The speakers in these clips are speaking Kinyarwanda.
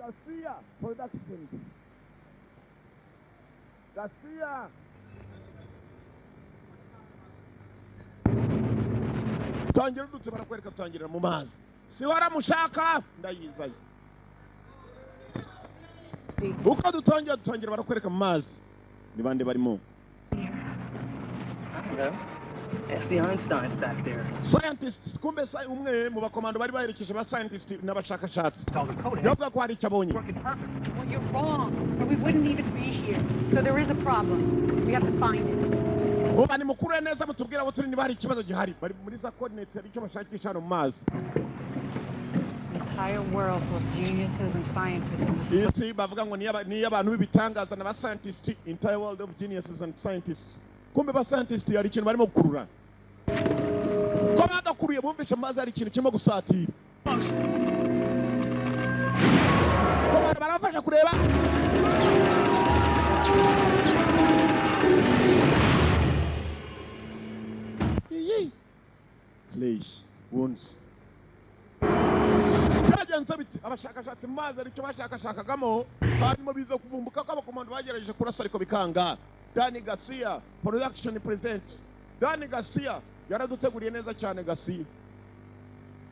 Garcia Production. Garcia. Tangira dutse barakwereka tangira mu mazi. Si waramushaka ndayizaye. Uko dutangira barakwereka mu mazi. Ni bande barimo? Ask the Einsteins back there. Scientists, kumbe sai umwe mu bakomando bari baherekeje ba scientists n'abashakashatsi. Yavuga ko hari cyabonye. Well, you're wrong. Or we wouldn't even be here. So there is a problem. We have to find it. Uba ni mukuru neza mutubwira abo turi ni bari ikibazo gihari. Bari muri za coordinates ari cyo bashakisha hano mu mazi. An entire world full of geniuses and scientists in this. Isi bavuga ngo ni abantu b'ibitangaza na ba scientists, entire world of geniuses and scientists. Kumbe ba scientists yari ikintu barimo gukurura. Ko bagakuruye bumvisha mazi ari ikintu kirimo gusatira. Ko barafasha kureba. Flesh wounds. Kajanza biti abashakashatsi mu mazi ari cyo bashakashakagamo barimo biza kuvumbuka ko abakomando bagerageje kurasa ariko bikanga. Danny Garcia Production presents. Danny Garcia yaraduteguriye neza cyane Garcia.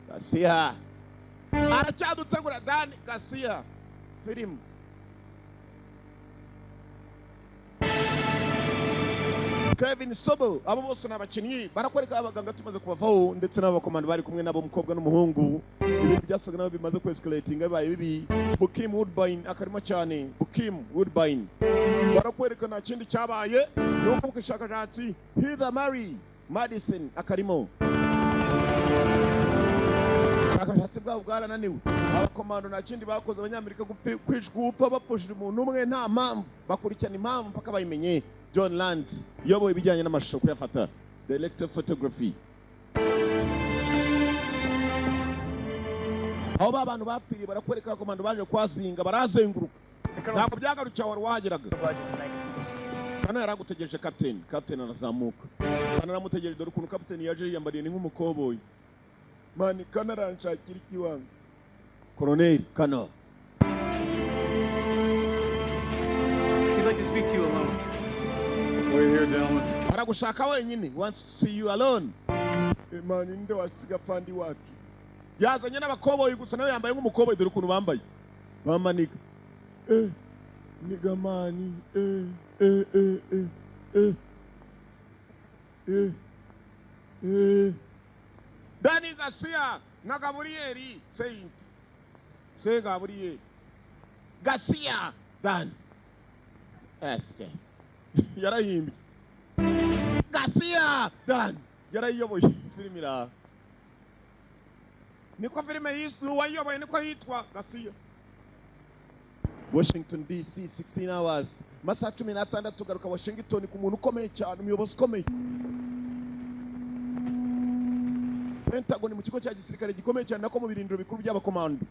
Garcia aracyadutegura Danny Garcia film. Kevin Sobo abo bose n'abakinnyi barakwereka abaganga tumaze kubavaho ndetse n'abakomando bari kumwe nabo umukobwa n'umuhungu. Ibintu byasaga naho bimaze kwescalating abaye bibi. Bukim Woodbine akarimo cyane. Bukim Woodbine barakwereka nta kindi cyabaye nuko ukishakashatsi Heather Mary Madison akarimo. Akashatsi bwabo bwarananiwe. Abakomando nta kindi bakoze abanyamerika kwishgupa bapushije umuntu umwe nta mpamvu bakurikirana impamvu mpaka bayimenye. John Lands yoboye ibijyanye n'amashusho kuyafata. Director photography. Aho abantu bapfiriye barakwereka abakomando baje kwazinga barazenguruka. Ntabwo byagarukiye wari wahageraga. Kana yaragutegereje captain arazamuka. Kana aramutegereje dore ukuntu captain yaje yiyambariye ni nk'umukoboyi. Mani kana aranshakira ikiwanga. Colonel Kana. We'd like to speak to you alone. We're here, gentlemen. Aragushaka wenyine. Wants to see you alone. Mani nde wasiga fandi wacu. Yazanye n'abakoboyi gusa nawe yambaye nk'umukoboyi dore ukuntu bambaye. Bamanika. Niga mani. Danny Garcia na Gabrieli Saint. Say Gabriel. Garcia Dan. SK. Yarahimbi. Garcia Dan. Yarayiyoboye filmira. Niko filme yisu wayiyoboye niko yitwa Garcia. Washington DC 16 hours. Masaha 16 tugaruka Washington ku muntu ukomeye cyane umuyobozi ukomeye. Pentagon mu kigo cya gisirikare gikomeye cyane nako mu birindiro bikuru by'abakomando.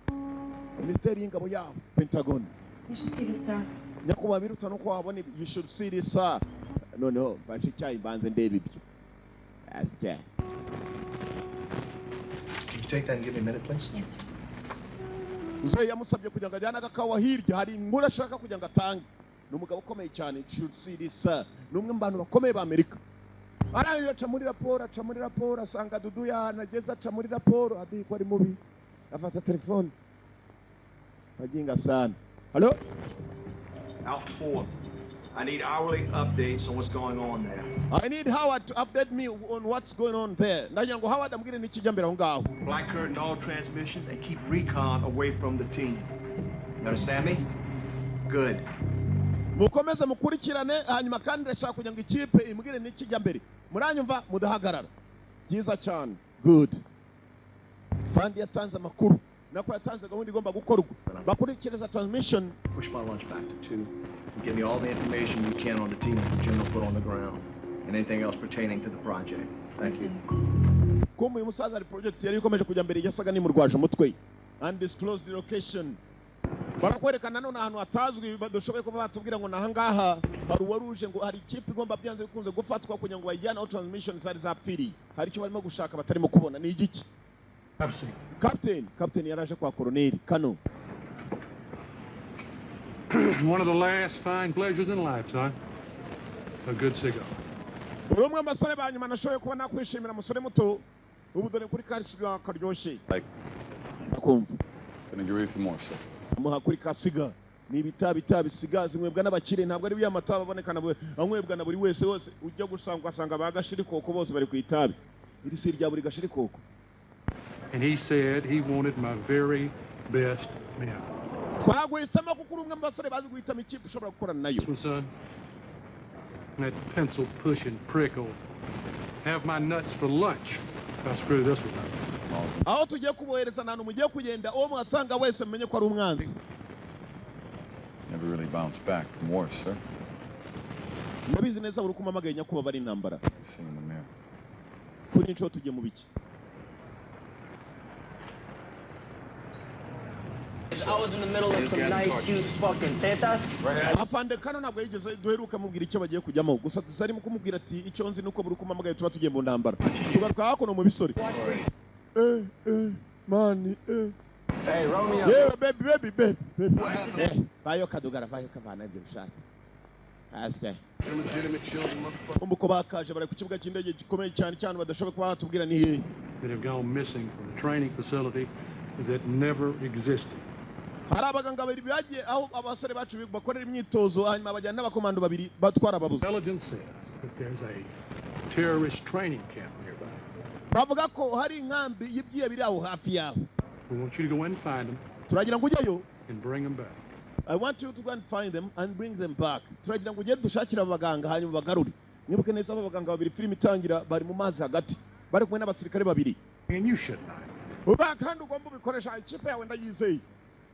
Ministeri y'ingabo yabo Pentagon. You should see this, sir. Nyakuba biruta no kwabona you should see this sir. No, baje cyayi banze ndebe ibyo. SK. Can you take that and give me a minute, please? Yes, sir. Uze yamusabye kujya ngajyana agakawa hirya hari inkuru ashaka kujya ngatange. Numugabo ukomeye cyane you should see this sir. Numwe mbantu bakomeye ba Amerika. Arangije aca muri raporo asanga Dudu yanageza aca muri raporo adiko ari mubi. Afata telefone. Aginga sana. Hello? Alpha 4. I need hourly updates on what's going on there. I need Howard to update me on what's going on there. Ndagira ngo Howard ambwire n'ikijya mbere aho ngaho. Black curtain all transmissions and keep recon away from the team. You understand me? Good. Mukomeze mukurikirane hanyuma kandi ndashaka kugira ngo ikipe imbwire n'ikijya mbere. Muranyumva mudahagarara. Byiza cyane. Good. Fandi yatanze amakuru. Nako yatanze gahunda igomba gukorwa. Bakurikireza transmission. Push my lunch back to 2 and give me all the information you can on the team that Jim will put on the ground and anything else pertaining to the project. Thank you. Kumbe uyu musaza ari project yari ikomeje kujya mbere yasaga ni murwaje umutwe. Undisclosed location. Barakwerekana none ahantu hatazwi badushoboye kuba batubwira ngo nahangaha hari waruje ngo hari ikipe igomba byanze bikunze gufatwa kugira ngo bayijyane out transmission zari zapfiri. Hari icyo barimo gushaka batarimo kubona ni igiki? Captain yaraje kwa Colonel Kano. One of the last fine pleasures in life, son. A good cigar. umwe amasore banyuma nashoboye kuba nakwishimira umusore muto ubu dore kuri kasiga karyoshye Like, akumva can I give you a few more, sir? amuha kuri kasiga ni ibitabi siga zinywebwa n'abakire ntabwo ari biya mata baboneka na anywebwa na buri wese wose ujya gusanga bagashiri koko bose bari ku itabi iri si rya buri gashiri koko. And he said he wanted my very best men. Twaguhisemo kuko uri umwe mu basore bazi guhitamo ikipe ushobora gukorana nayo. This one, son. That pencil pushing prick will have my nuts for lunch if I screw this one up. Aho tugiye kubohereza nanu mugiye kugenda uwo mwasanga wese menye ko ari umwanzi. Never really bounced back from war, sir. Nabizi neza uri kumamagaye nyakuba bari intambara. Seen in the mirror. Kuri inshuro tugiye mu biki. I was in the middle of some nice, huge fucking tetas. Afande kano ntabwo yigeze duheruka mubwira icyo bagiye kujyamo gusa tuzarimo kumubwira ati icyo nzi nuko buri kumamagaye tuba tugiye mu ntambara tugaruka hakuno mu bisori. Mani Hey, roll me up. yeah baby bayo kadugara bayo kavana ibyo bishaka asite Illegitimate children, motherfucker. umuko bakaje bari ku kibuga cy'indege gikomeye cyane cyane badashobora kuba batubwira ni hehe That have gone missing from a training facility that never existed. hari abaganga babiri bagiye aho abasore bacu bakorera imyitozo hanyuma bajyana n'abakomando babiri batwara ababuze. Intelligence says that there's a terrorist training camp nearby. bavuga ko hari inkambi y'ibyiye biri aho hafi yaho. We want you to go in and find them turagira ngo ujyeyo. and bring them back. I want you to go and find them and bring them back. turagira ngo ugende dushakire abaganga hanyuma bagarure. mwibuke neza abo baganga babiri filime itangira bari mu mazi hagati bari kumwe n'abasirikare babiri. And you should know. uba kandi ugomba ubikoresha ikipe yawe ndayizeye.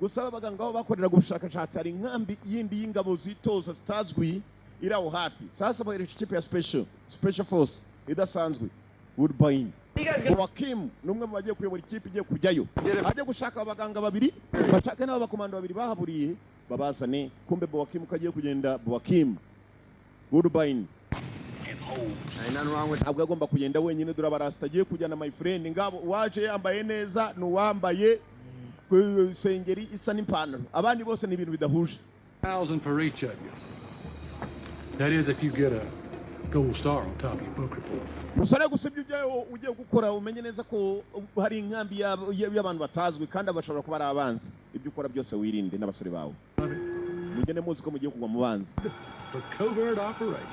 gusa abaganga aho bakoreraga ubushakashatsi hari inkambi yindi y'ingabo zitoza zitazwi iri aho hafi. sasa bohereje ikipe ya special force idasanzwe Woodbine. Joaquim numwe mu bagiye kuyobora ikipe igiye kujyayo ajye gushaka abaganga babiri bashake n'abo bakomando babiri bahaburiye babazane kumbe Joaquim kagiye kugenda Joaquim Woodbine ntabwo agomba kugenda wenyine dore abarasta agiye kujyana my friend ngabo waje yambaye neza n'uwambaye sengeri isa n'ipantaro abandi bose ni ibintu bidahuje. 1,000 for each of you. That is if you get a gold star on top of your book report. musore gusa ibyo ugiye gukora umenye neza ko hari inkambi y'abantu batazwi kandi bashobora kuba ari abanzi. ibyo ukora byose wirinde n'abasore bawe mugende muzi ko mugiye kugwa mu banzi. For covert operation.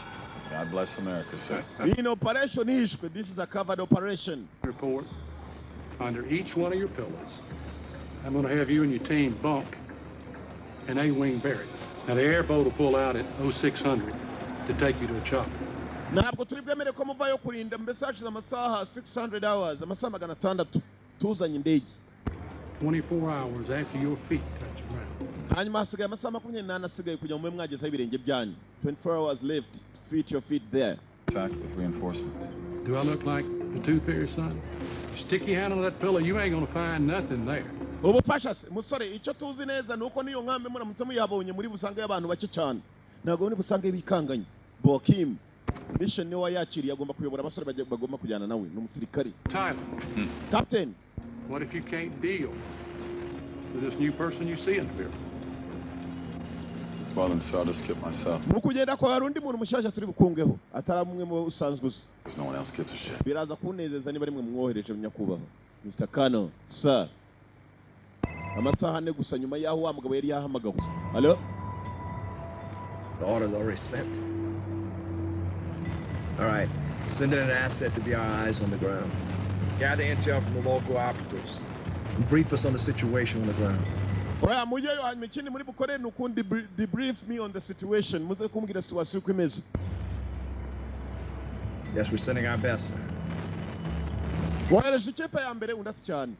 God bless America, sir. In operation ishwe, this is a covered operation. Report. Under each one of your pillows, I'm going to have you and your team bunk an A-wing barracks. Now the airboat will pull out at 0600 to take you to a chopper. Ntabwo turi bwemere ko muvayo kurinda mbese hashize amasaha 600 hours amasaha 600 tuzanye indege 24 hours after your feet touch ground. hanyuma hasigaye amasaha 28 asigaye kugira ngo mube mwagezeho ibirenge byanyu 24 hours left to your feet there. Attack with reinforcements. Do I look like the tooth fairy, son? Stick your hand on that pillow, you ain't going to find nothing there. ubufasha se musore icyo tuzi neza nuko niyo nkambi muramutse muyabonye muri busange y'abantu bake cyane ntabwo muri busange bikanganye. Joaquim mission niwe yakiriye agomba kuyobora abasore bagomba kujyana nawe n'umusirikare. Tyler, Captain, what if you can't deal with this new person you see in the building? Well, then, sir, I'll just skip myself. mu kugenda kwa hari undi muntu mushyashya turi bukungeho atari umwe mu usanzwe uzi. Because no one else gives a shit. biraza kunezeza niba rimwe mwohereje nyakubahwa Mr. Kano sir. amasaha ane gusa nyuma yaho wa mugabo yari yahamagawe. Hello? The order's already sent. All right, send in an asset to be our eyes on the ground. Gather intel from the local operatives and brief us on the situation on the ground. oya mujeyo hanyuma ikindi muri bukore ni ukundi debrief me on the situation muze kumbwira situation uko imeze. Yes, we're sending our best, sir. wohereje ikipe ya mbere undasi cyane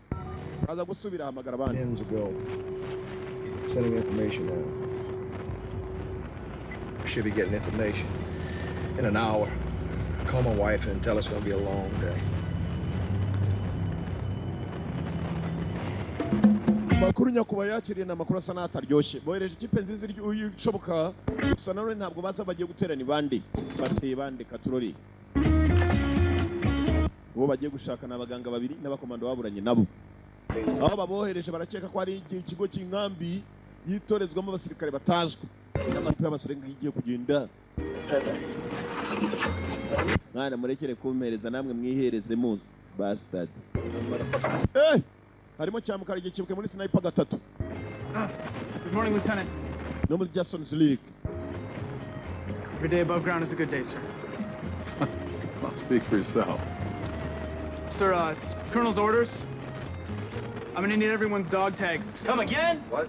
aza gusubira hamagara abandi. Pins ago. Sending information out. We should be getting information in an hour. Call my wife and tell us it's going to be a long day. makuru nyakuba yakiriye na makuru asa n'ataryoshye bohereje ikipe nziza ishoboka gusa none ntabwo baza bagiye guterana bande bateye bande katurori uwo bagiye gushaka n'abaganga babiri n'abakomando baburanye nabo aho babohereje barakeka ko ari ikigo cy'inkambi yitorezwamo abasirikare batazwi n'amakipe y'abasore ngiye kugenda mwana murekere kumpereza namwe mwihereze muzi bastard harimo cyamukara igihe kibuke muri sniper gatatu. Good morning, Lieutenant. No muri Jackson's League. Every day above ground is a good day, sir. Well, speak for yourself. Sir, it's Colonel's orders. I'm gonna need everyone's dog tags. Come again? What?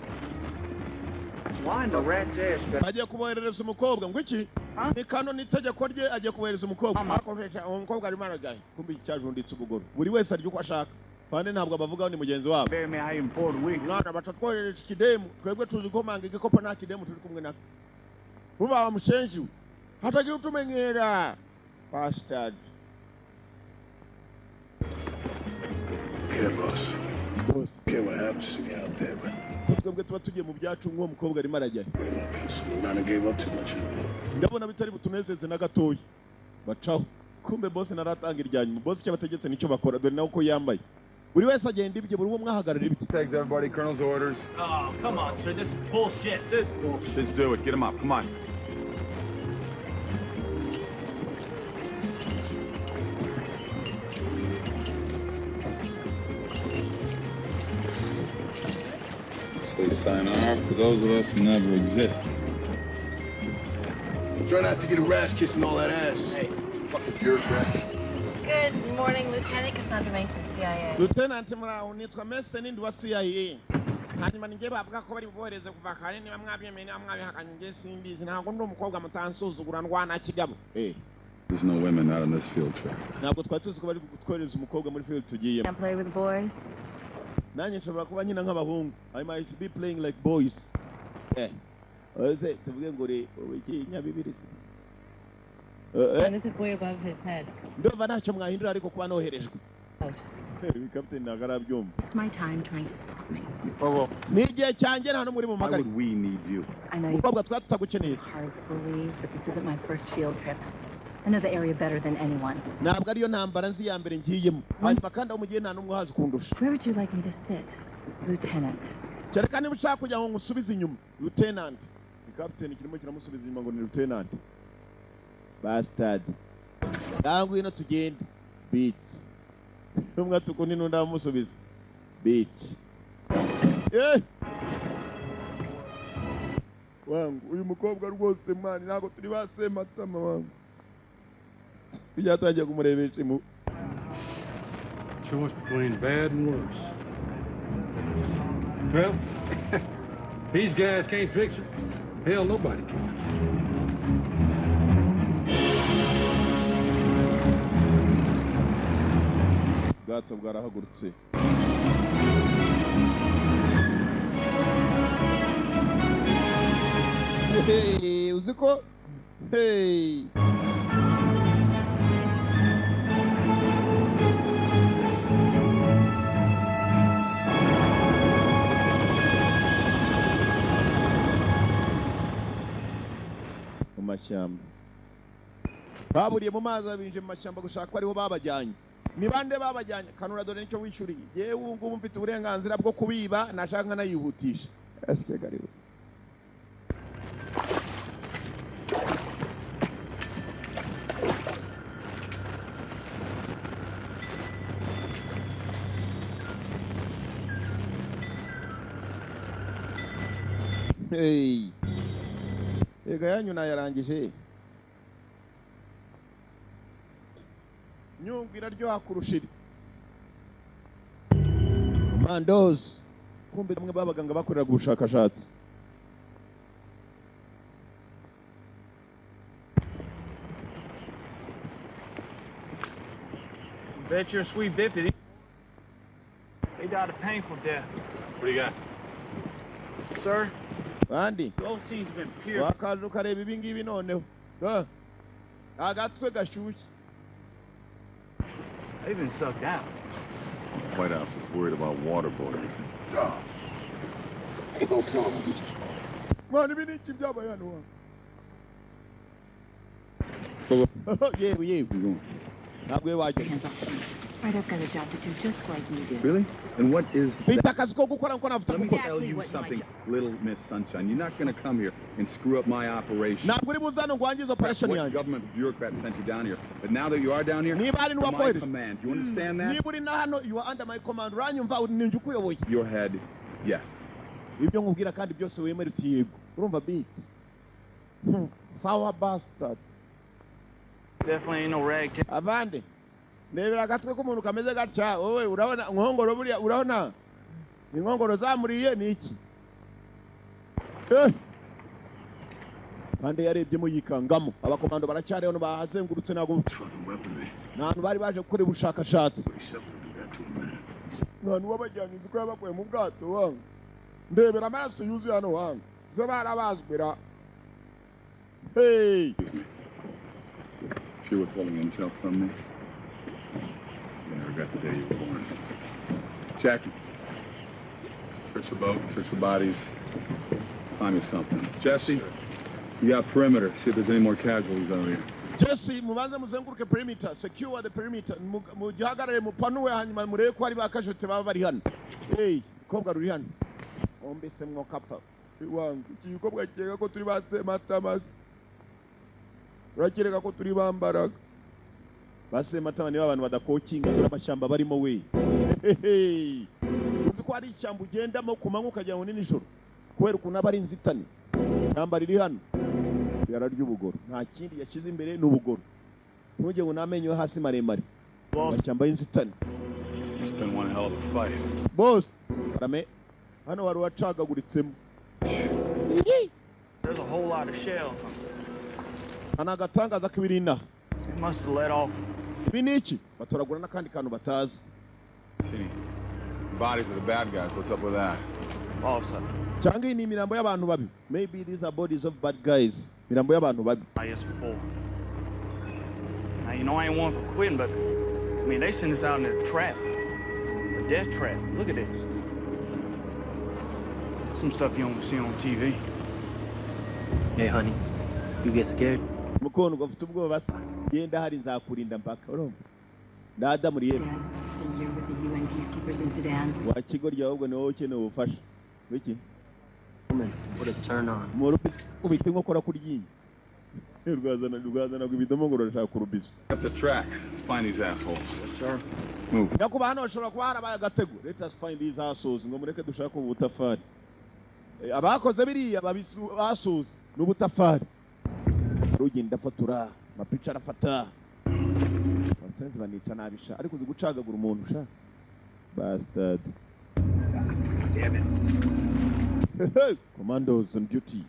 Why the rat's ass? Agiye kuboherereza umukobwa ngo iki? Ni kano nitegeko rye agiye kubohereza umukobwa. Akoresha umukobwa ari maragaye. Kumbi cyajunditse ubugoro. Buri wese aryo uko ashaka. Fande ntabwo bavugaho ni mugenzi wabo. Bear me high in Ford week. Mwana batatwohereje ikidemu. Twebwe tuzi ko manga igikopo nta kidemu turi kumwe nako. Uba wamushenji. Hatagira utumenyera. Bastard. Yeah, boss. Boss. Care what happens to me out there, but Twebwe tuba tugiye mu byacu nk'uwo mukobwa ari maragaye. Nana gave up too much. Ndabona bitari butunezeze na gatoya. Bacaho. Kumbe boss naratanga iryanyuma. Boss cyabategetse nicyo bakora dore nawe ko yambaye. Buri wese agenda ibye buri umwe mwahagarara ibye. Tags everybody, Colonel's orders. Oh, come on, sir. This is bullshit. This is bullshit. Let's do it. Get him up. Come on. Say sign off to those of us who never existed. Try not to get a rash kissing all that ass. Hey. Fucking bureaucrat. Good morning, Lieutenant Cassandra Mason, CIA. Lieutenant muraho nitwa Mason ndi wa CIA. Hanyuma ninge bavuga ko bari bubohereze kuva kare niba mwabyemeye niba mwabihakanye nge simbizi ntabwo ndi umukobwa mutansuzugura ndwana kigabo. There's no women out on this field trip. Ntabwo twari tuzi ko bari gutwereza umukobwa muri field tugiyemo. Can't play with the boys? Nanjye nshobora kuba nyina nk'abahungu. I might be playing like boys. Oze tuvuge ngo re iki nyabibiri. And it's a boy above his head. Ndumva ntacyo mwahindura ariko kuba noherejwe. Captain nagarabyumva. It's my time trying to stop me. Ni igihe cyanjye nta n'umuri mu Why magari. would we need you? I know Umukobwa twatagukeneye. it's hard to believe, but this isn't my first field trip. I know the area better than anyone. Ntabwo ariyo ntambara nzi ya mbere ngiyemo. Hanyuma kandi aho mugiye nta n'umwe uhazi kundusha. Where would you like me to sit, Lieutenant? Kereka niba ushaka kugira ngo ngusubize inyuma. Lieutenant. Captain kirimo kiramusubiza inyuma ngo ni Lieutenant. Bastard. Nangwe ino tugende. Bitch. Umwe atukundi nunda amusubiza. Bitch. Wangu uyu mukobwa rwose mani ntago turi basema tama wangu. Byatangiye kumurebesha imu. Choice between bad and worse. Well, these guys can't fix it. Hell, nobody can. Ubwato bwarahagurutse. Hey, uziko? Hey. Mu mashyamba. Baburiye mu mazi abinje mu mashyamba gushaka ko ariho babajyanye. Ni bande babajyanye kanura dore nicyo wishyuriye. Yewe ubu ngubu mfite uburenganzira bwo kubiba nashaka nkanayihutisha. Asike gariwe. Hey. Ega yanyu nayarangije. Nyungwe iraryoha kurushira. Mandos. Kumbe bamwe babaganga bakorera gushakashatsi. Bet you're a sweet bippity. They died a painful death. What do you got? Sir, Bandi. the old scene's been pure. Wakaje ukareba ibi ngibi noneho. Agatwe gashyushye. They've been sucked out. White House is worried about waterboarding. Mwana ibi ni iki byabaye hano wa? Yewe. You going? Ntabwo we wajya. Right, I've got a job to do just like you do. Really? And what is Mfite akazi ko gukora nko navuta Let me gukora. tell Exactly you what my something, job. little Miss Sunshine. You're not going to come here and screw up my operation. Ntabwo uri buzano ngo wangize operation What yanjye. government bureaucrat sent you down here? But now that you are down here, Niba ari under my n'uwakohereje. command. You understand that? Niba uri na hano you are under my command. Uranyumva ninjye ukuyoboye. Your head, yes. Ibyo nkubwira kandi byose wemera uti yego. Urumva beat. Sawa bastard. Definitely ain't no ragtag. Avande. Ndebera agatwe k'umuntu kameze gatya. Wowe urabona nkongoro buriya urabona? Ni nkongoro zamuriye ni iki? Kandi yarebyemo yikangamo. Abakomando baracyari hano bahazengurutse nago. Nanu bari baje gukora ubushakashatsi. Nanu wabajyanye uko yabakoye mu bwato wangu. Ndebera amaraso yuzuye hano wangu. Zo barabazbira. Hey. She was holding intel from me. I regret the day you were born. Jackie, search the boat, search the bodies. Find me something. Jesse, you got perimeter. See if there's any more casualties out here. Jesse, mubanze muzenguruke perimeter, secure the perimeter. Mugihagarare mupanuwe hanyuma murebe ko ari bakashote baba bari hano. Hey, kobwa ruri hano. Ombese mwo kapa. Wangu, kikobwa cyega ko turi base matamasi. Urakireka ko turi bambaraga. Base matama ni abantu badakokinga dore amashamba barimo we. Uzi ko ari icyambu ugendamo kumanywa ukajya ngo ni nijoro. Kubera ukuntu aba ari inzitane. Cyamba riri hano. Yararya ubugoro. Nta kindi yashyize imbere n'ubugoro. Ntujye ngo namenyo hasi maremare. Amashyamba y'inzitane. It's been one hell of a fight. Boss, rame. Hano wari wacagaguritsemo. There's a whole lot of shells. Anagatangaza kibirina. It must have let off. Biniki batoragura nakandi kantu batazi. See, bodies of the bad guys. What's up with that? Also, Cyangwa ni imirambo y'abantu babi. Maybe these are bodies of bad guys. Mirambo y'abantu babi. I guess before. Now, you know I ain't one for quitting, but I mean, they send us out in a trap. A death trap. Look at this. Some stuff you don't see on TV. Hey, honey, you get scared? Mukono gafite ubwoba basa. Yenda hari nzakurinda mpaka urumva. Dada muri yebe. The year with the UN peacekeepers in Sudan. Wa kigo ryahubwo ni wowe ukeneye ubufasha. Wiki? Woman, what a turn on. Morupisi ubite nkokora kuri yinyi. Rwazana kubidomo ngo rashaka kurubizo. Up the track. Let's find these assholes. Yes, sir. Move. Yakuba hano bashobora kuba harabaye agatego. Let us find these assholes ngo mureke dushaka ubutafari. Abakoze biriya babisu assholes n'ubutafari. Rugenda fatura, mapicha arafata. Basenze banica nabisha ariko uzi gucagagura umuntu sha. Bastard. Damn it. Commandos on duty.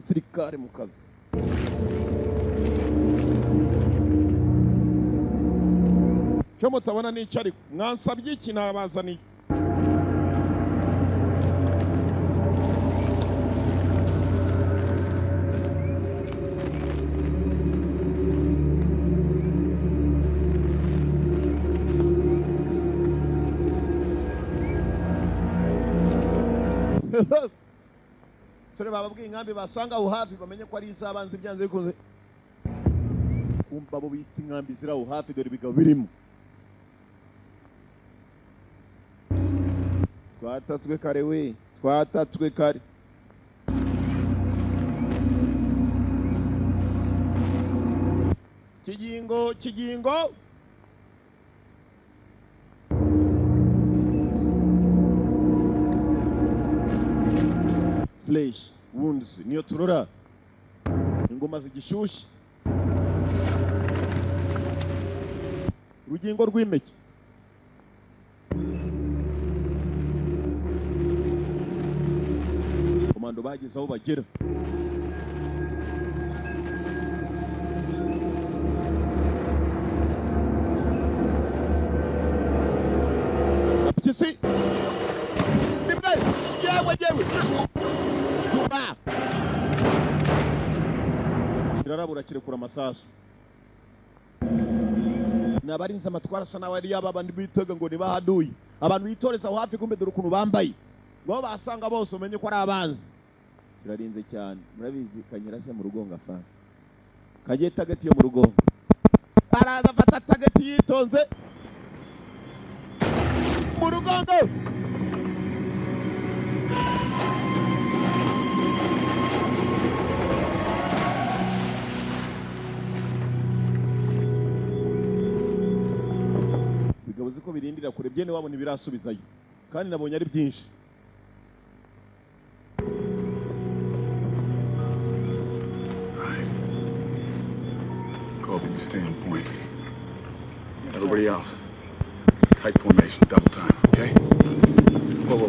Sirikare mu kazi. Cyo mutabona ni cyari mwansabye iki nabazaniye. Sore bababwiye inkambi basanga aho hafi bamenye ko ari izabanze byanze bikoze. Kumva bo bita inkambi zira aho hafi dore bigabo birimo. Twatatswe kare we, twatatswe kare. Kigingo. Flesh, wounds, niyo turora. Ingoma zigishyushye. Rugingo rw'impeke. Komando bageze aho bagera. Apitisi. Nibe, yewe. Tuba. Kirarabura kirekura amasasu. Nabarinze amatwara sana wari yababandi bitaga ngo nibahaduye. Abantu bitoreza aho hafi kumbe dore ukuntu bambaye. Ngo basanga bose umenye ko ari abanzi. Kirarinze cyane. Murabizi kanyirase mu rugonga fa. Kagiye tagati yo mu rugonga. Araza fata tagati yitonze. Murugondo. Bigabuze ko birindira kure byene wabona ibirasubizayo. Kandi nabonye ari byinshi. Colby, you stay on point. Everybody else, tight formation, double time, okay? Whoa.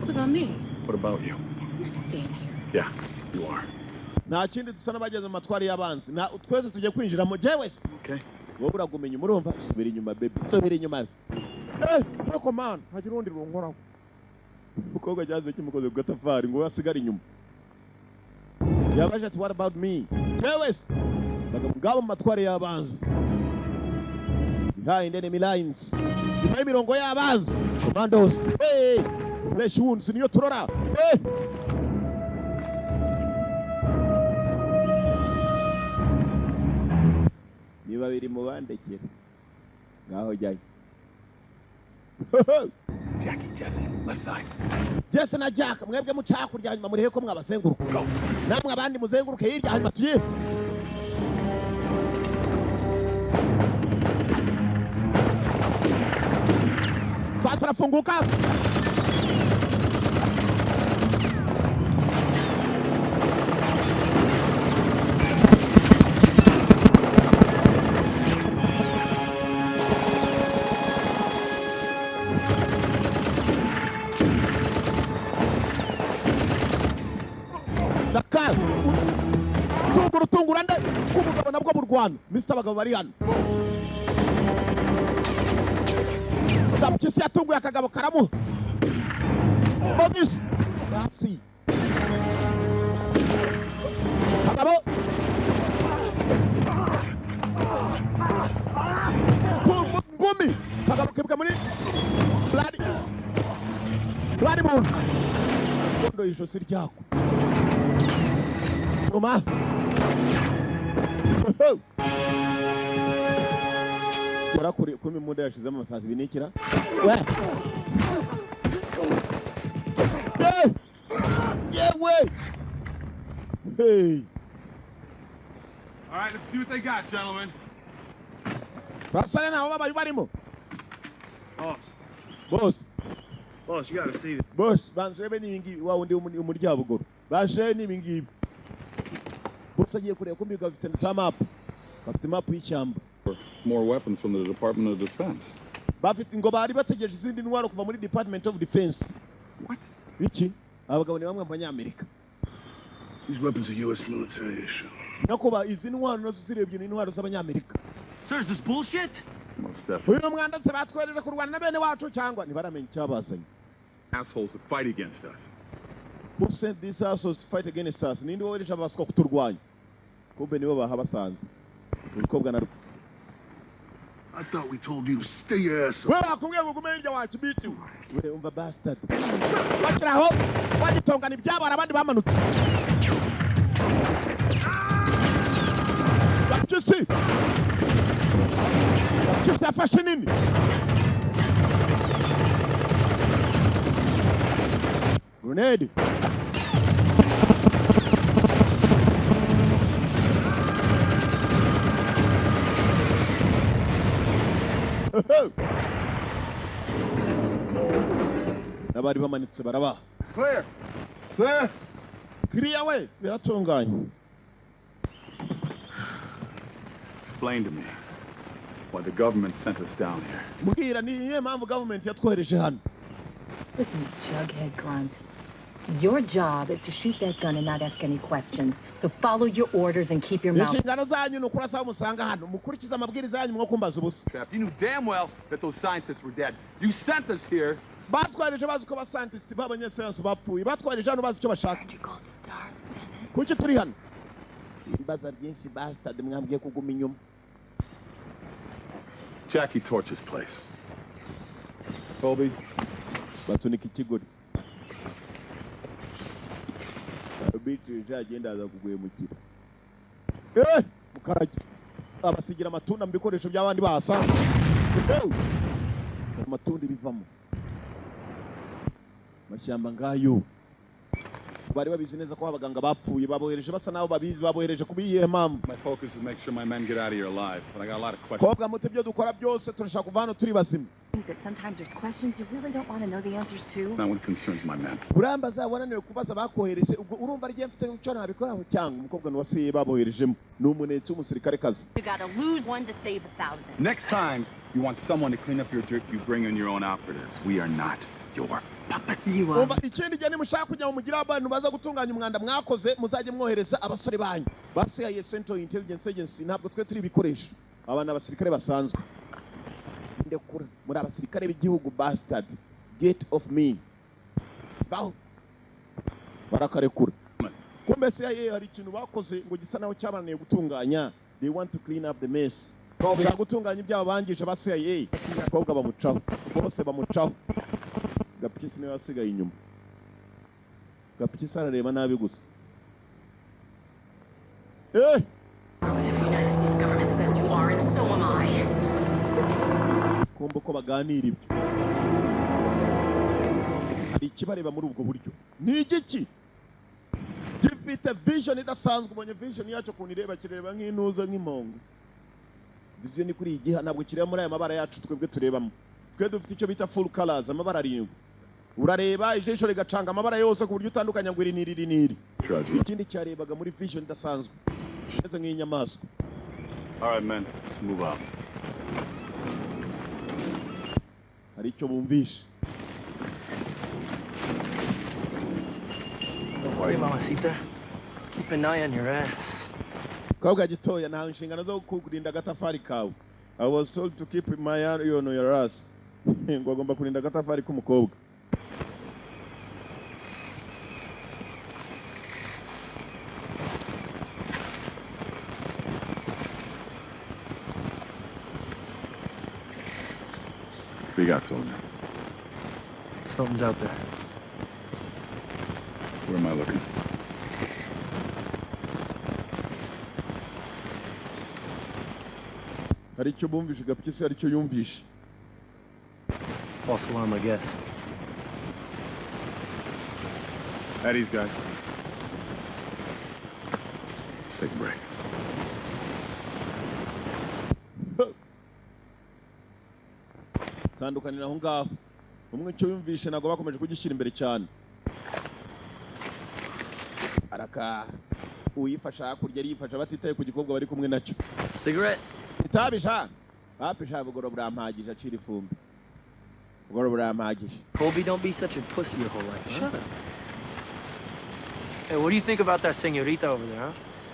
What about me? What about you? I'm not staying here. Yeah, you are. Nta kindi dusa n'abageze mu matwari y'abanzi. Twese tujye kwinjira mu jewe. Okay. Wowe uragumenya umurumva subira inyuma baby. Subira inyuma. Ntako man, hagira undi runkoraho. Umukobwa cyaze kimukoze ku gatafari ngo asigare inyuma. Yabaje ati what about me? Jewe. Bagabo mu matwari y'abanzi. Behind enemy lines. Nyuma y'imirongo y'abanzi. Commandos. Flesh wounds niyo turora. Niba biri mu bandekera. Ngaho jyayo. Jackie, Jesse, left side. Jesse na Jack, mwebwe muca kurya hanyuma murihe ko mwabazenguruka. Namwe abandi muzenguruke hirya hanyuma tuye. Sasa tunafunguka. Dakar. Tungurande kumugabo nabwo mu Rwanda. Mr. Abagabo bari hano. Kisi yatunguye akagabo karamu. Bogis. Basi. Akagabo. Ngumi. Akagabo kibuka muri. Bloody moon. Kondo ijosi ryako. Toma. Kuri imunda yashizemo amasazi binikira. Yewe. Hey. All right, let's see what they got, gentlemen. Basana na baba barimo. Boss, you gotta see this. Boss, banjebe n'ibingibi wa undi umuryabugoro. Bashe n'ibingibi. Boss agiye kureba ko mbiga bafite na map. Bafite map y'ishyamba. More weapons from the Department of Defense. Bafite ngo bari bategereje izindi ntwaro kuva muri Department of Defense. What? Iki? Abagabo ni bamwe mu banyamerika. These weapons are U.S. military issue. Nakuba izi ntwaro nazo zirebye ni ntwaro z'abanyamerika. Sir, is this bullshit? Most definitely. Uyu mwanda se batwerera kurwana na bene wacu cyangwa ntibaramenya icyabazanye. Assholes that fight against us. Who sent these assholes to fight against us? Nindi wowe abaswa kuturwanya. Kumbe nibo bahabasanze. Umukobwa na I thought we told you to stay your ass up. wewe akumwe gugume hirya wacu bitu. Wewe umva bastard. Bakiraho wagitongana ibyabo abandi bamanutse. Yakisi. Yakisi afashe nini? Grenade. Nabari bamanitse baraba. Clear. Clear. Clear way. Biratunganye. Explain to me why the government sent us down here. Mbwira ni iyihe mpamvu government yatwohereje hano? Listen, Jughead Grunt. Your job is to shoot that gun and not ask any questions. So follow your orders and keep your mouth. Inshingano zanyu ni ukurasa aho musanga hano. Mukurikiza amabwiriza yanyu mwo kumbaza ubusa. Chap, you knew damn well that those scientists were dead. You sent us here. Batwareje bazi ko bascientist b'abanyasayansi bapfuye. Batwareje hano bazi icyo bashaka. Kuki turi hano? Imbaza byinshi bastard mwambwiye kuguma inyuma. Jackie Torch's place. Colby. Basunika ikigori. Bitu jagenda aza kugwemukira. Mukarage. Abasigira amatunda mu bikoresho by'abandi bahasanga. Amatunda bivamo. Mashyamba ngayo. Bari babizi neza ko abaganga bapfuye babohereje basa naho babizi babohereje kubiye mama. My focus is make sure my men get out of here alive, but I got a lot of questions. Kobwa muti byo dukora byose turashaka kuva hano turi bazima. That sometimes there's questions you really don't want to know the answers to. Not what concerns my men. Urambaza wananiwe kubaza bakohereje ubwo urumva ari mfite icyo nabikoraho cyangwa umukobwa ni wasiye baboherejemo n'umunetse w'umusirikare kazi. You got to lose one to save 1,000. Next time you want someone to clean up your dirt, you bring in your own operatives. We are not your puppets. Umva ikindi gihe nimushaka kujya mugira abantu baza gutunganya umwanda mwakoze muzajye mwohereza abasore banyu. Basiye Central Intelligence Agency ntabwo twe turi bikoresho. Abana abasirikare basanzwe. Ndekura muri abasirikare b'igihugu bastard. Get off me. Baho. Barakarekura. Kumbe CIA hari ikintu bakoze ngo gisa naho cyabananiye gutunganya. They want to clean up the mess. Bashaka gutunganya ibyabo bangije ba CIA. Abakobwa bamucaho. Bose bamucaho. Gapikisi niwe wasigaye inyuma. Gapikisi arareba nabi gusa. Eh! Kumbe ko baganira ibyo. Hari ikibareba muri ubwo buryo. Ni igiki? Gifite vision idasanzwe ubonye vision yacu kuntu ireba kireba nk'intuza nk'impongo. Vision kuri iyi gihe ntabwo kireba muri aya mabara yacu twebwe turebamo. Twe dufite icyo bita full colors amabara arindwi. Urareba ijisho rigacanga amabara yose ku buryo utandukanya ngo iri niri. Ikindi cyarebaga muri vision idasanzwe. Neze nk'inyamaswa. All right, men, let's move out. Hari icyo bumvishe. Don't worry, Mamacita. Keep an eye on your ass. Kobwa gitoya nta inshingano zo kurinda agatafari kawe. I was told to keep my eye on your ass. Ngo agomba kurinda agatafari k'umukobwa. What do you got, soldier? Something's out there. Where am I looking? Hari icyo bumvishe Gapikisi hari icyo yumvishe. False alarm, I guess. Eddie's guys. Let's take a break. Tandukanira aho ngaho. Umwe icyo yumvishe ntabwo bakomeje kugishyira imbere cyane. Araka uyifasha kurya yifasha batitaye ku gikobwa bari kumwe nacyo. Cigarette? Itabisha. Bapisha bugoro burampagije acira ifumbi. Bugoro burampagije. Colby, don't be such a pussy your whole life. Huh? Shut up. Hey, what do you think about that señorita over there, huh?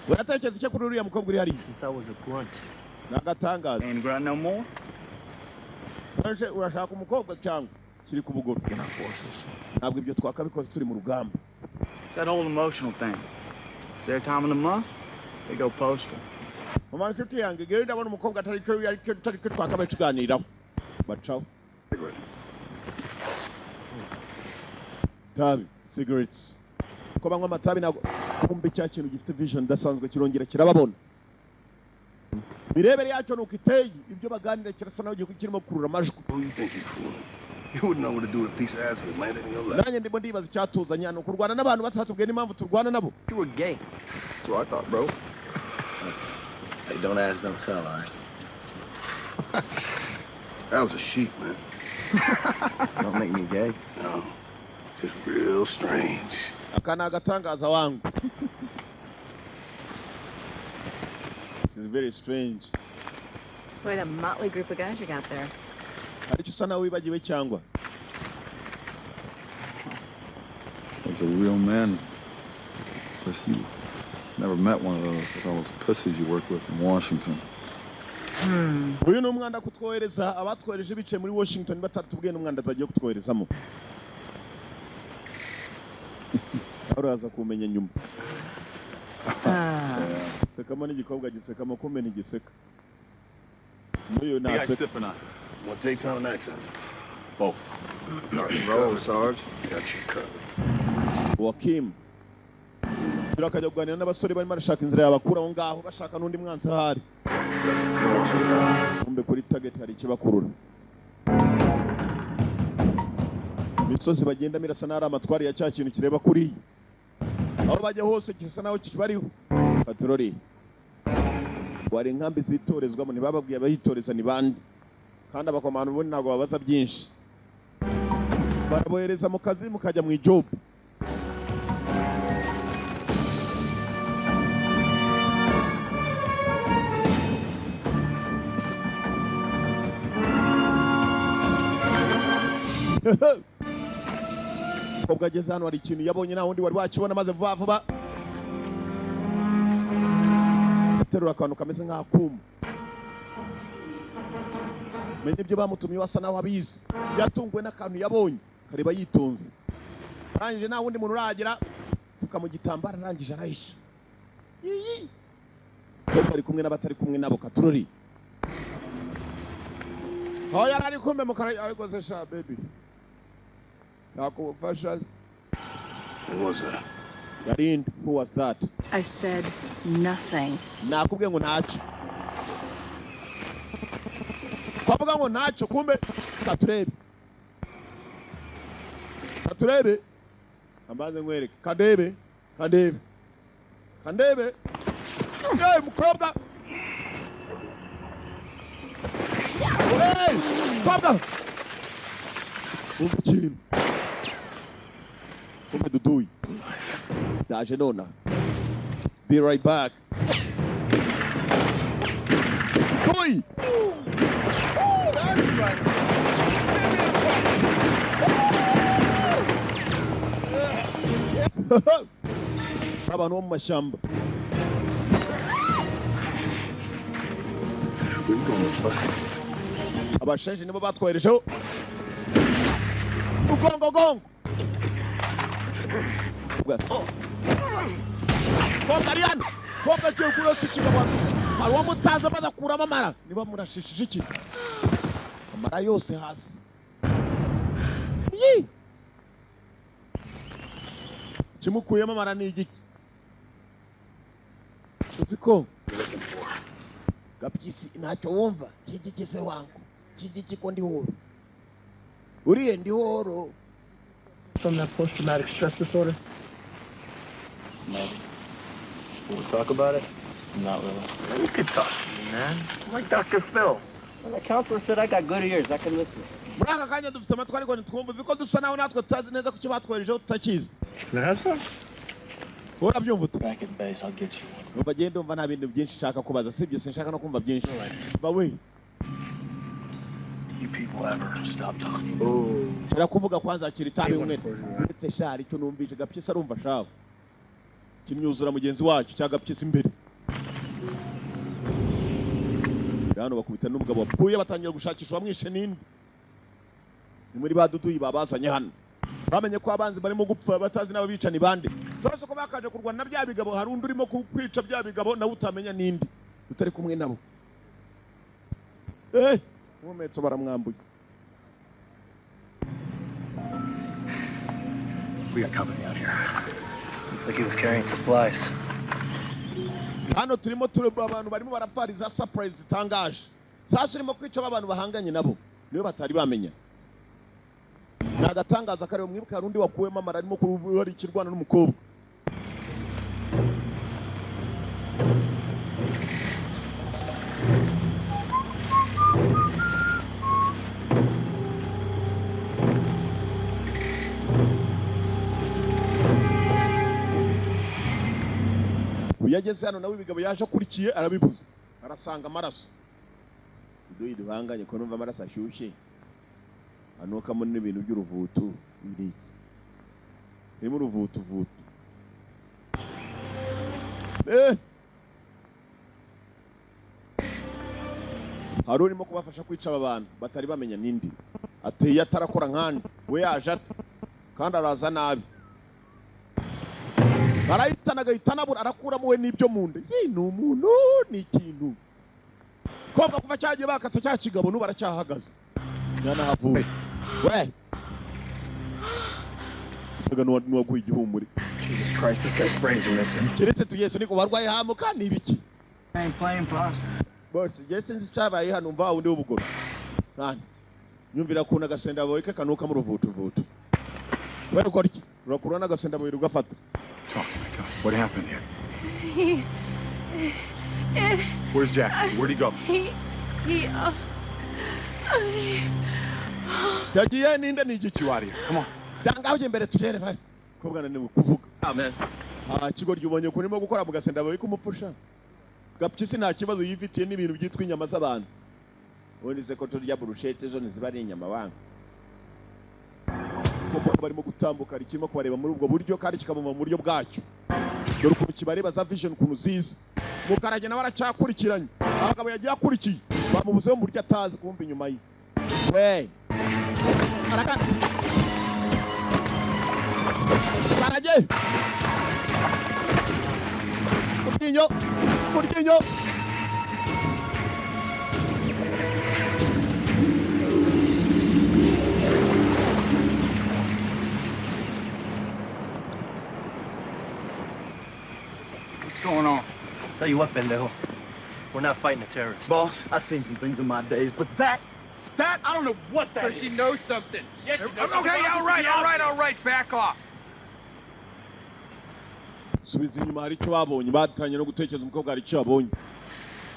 Uratekereza icyo kuri uriya mukobwa uri hariya? Since I was a grunt. Nagatangaza. Ain't grunt no more? Urashaka umukobwa cyangwa kiri ku bugoro? Ntabwo ibyo twakabikoze turi mu rugamba. It's that whole emotional thing. It's their time of the month, they go postal. Mama nshuti yange genda ndabona umukobwa atari cyo twakabaye tuganiraho. Bacaho. Tabi, cigarettes. Ko banywa amatabi ntabwo kumbe cya kintu gifite vision dasanzwe kirongera kirababona. Birebere yacyo nuko iteye ibyo baganira kirasa naho kirimo kurura amajwi. Who you think you fooling? You wouldn't know what to do with a piece of ass that landed in your lap. Nanjye ndimo ndibaza icyatuzanya no kurwana n'abantu batatubwiye n'impamvu turwana nabo. You were gay. So I thought, bro. Hey, don't ask, don't tell, all right? That was a sheep, man. Don't make me gay. No, just real strange. Akana agatangaza wangu. It's very strange. Quite a motley group of guys you got there. Hari icyo usa nawe wibagiwe cyangwa? Those are real men. Plus, you never met one of those pussies you work with in Washington. Uyu ni umwanda kutwohereza abatwohereje bicaye muri Washington batatubwiye n'umwanda bagiye kutwoherezamo. Uraza kumenya nyuma. Sekamo n'igikobwa gisekamo kumbe n'igiseka. Uyu naseka. Sipping on. Want Daytona accent? Both. Roll, Sarge. Got you covered. Joaquim. Turakajya kuganira n'abasore barimo barashaka inzira yabakura aho ngaho bashaka n'undi mwanzi ahari. Kumbe kuri target hari ikibakurura. imisozi bagenda mirasa nari amatwari ya cya kintu kireba kuri aho bajya hose gisa naho kibariho patroli wari inkambi zitorezwamo ntibababwiye abahitoreza ni bande kandi abakomando bo ntago babaza byinshi barabohereza mu kazi mukajya mu job kobwa ageze hano hari ikintu yabonye nta wundi wari wakibona maze vuba vuba terura akantu kameze nk'akuma menye ibyo bamutumye wasa naho abizi yatunguwe n'akantu yabonye kareba yitonze arangije nta wundi muntu uragera tuka mu gitambara arangije arahisha kobwa ari kumwe n'abatari kumwe nabo katurori aho yari ari kumbe mukara ariko se sha baby Who was that? Yarind, who was that? I said nothing. Nakubwiye ngo ntacyo. Kwavuga ngo ntacyo kumbe katurebe. Katurebe. Ambaze nkwereke. Kandebe. Kandebe. Kandebe. Hey, mukobwa. Hey, mukobwa. Umukino. Come Dudui. Daje nona. Be right back. Dudui. Abantu bo mu mashyamba. Abashenje nibo batwerejeho. Ugongo. Kobwa Ariana, kobwa cyo kurose kigabo. Hari uwo mutaza badakuramo amara. Niba murashishije iki? Amara yose hasi. Yi. Kimukuyemo amara ni igiki? Uziko? Gapyisi ntacyo wumva. Kigiki se wangu. Kigiki ko ndi horo. Uriye ndi horo. From that post-traumatic stress disorder? Maybe. Will we talk about it? Not really. You could talk to me, man. I'm like Dr. Phil. Well, the counselor said I got good ears. I can listen. Muraka kanya dufite amatwi ariko ntitwumva biko dusa naho natwe tutazi neza kuki batwerejeho tutakizi. Can I have some? Urabyumva ute? Back at base, I'll get you one. Numva genda umva nta bintu byinshi nshaka kubaza sibyo sinshaka no kumva byinshi. Bawe. You people ever stop talking? Shira kuvuga kwanza akiri itabi umwe. Ndetse shari cyo numvije Gapyisi arumva shaho. Kimyuzura mugenzi wacu cya Gapyisi imbere. Hano bakubita n'umugabo wapfuye batangira gushakisha bamwishe ninde. Ni muri baduduyi babazanye hano. Bamenye ko abanzi barimo gupfa batazi nabo bica ni bande. Sasa ko bakaje kurwana na bya bigabo hari undi urimo kwica bya bigabo nawe utamenya ninde. Utari kumwe nabo. Mumetso baramwambuye. We got company out here. Looks like he was carrying supplies. Hano turimo tureba abantu barimo barapariza surprise zitangaje. Sasa urimo kwica abantu bahanganye nabo. Niyo batari bamenya. Nagatangaza kare mwibuka harundi wakuwemo amara arimo kuruhari ikirwana n'umukobwa. Yageze hano nawe ibigabo yaje akurikiye arabibuza arasanga amaraso iduyi dubanganye ko numva amaraso ashyushye anuka muri ibintu by'uruvutu ndiki irimo uruvutu hari urimo kubafasha kwica aba bantu batari bamenya nindi ateye atarakora nkandi we yaje ate kandi araza nabi barahitana agahitana arakuramo we n'ibyo mu nda ni umuntu ni ikintu kobwa kuva cyagiye bakata cya kigabo n'ubu aracyahagaze yanahavuye we isaga n'uwaguye igihumure Jesus Christ, this guy's brains are missing. keretse tuyese niko barwaye hamuka ni ibiki ain't playing for us. Boss, Jesse nzi cyabaye hano mva undi w'ubugoro kandi nyumvira kuna gasenda boyike kanuka mu ruvutu Where ukora iki? Urakura n'agasenda mu biru gafata. Talk to me, Tom. What happened here? Where's Jack? Where'd he go? Yagiye ninde ni igiki? You out of here. Come on. Danga uje mbere tugere vai. Kobwa nani kuvuga. Man. Kigo ryubonye ko nimo gukora mu gasenda bari kumupfusha. Gapyisi nta kibazo yifitiye n'ibintu byitwa inyama z'abantu. Ubundi se ko turya burushete zo niziba ari inyama wanga. Kuko barimo gutambuka rikimo kubareba muri ubwo buryo kandi kikabuma mu buryo bwacyo. Dore ukuntu kibareba za vision kuntu ziza. Mukarage nawe aracyakurikiranye. Abagabo yagiye akurikiye. Bamubuzeho mu buryo atazi kumva inyuma ye. We. Araka. Karage. Kurtinyo. What's going on? Tell you what, pendejo. We're not fighting a terrorist. Boss, I've seen some things in my days, but that, I don't know what that is. She knows something. Yes, she knows Okay, all right, back off. Subiza inyuma hari icyo babonye batanye no gutekereza umukobwa hari icyo babonye.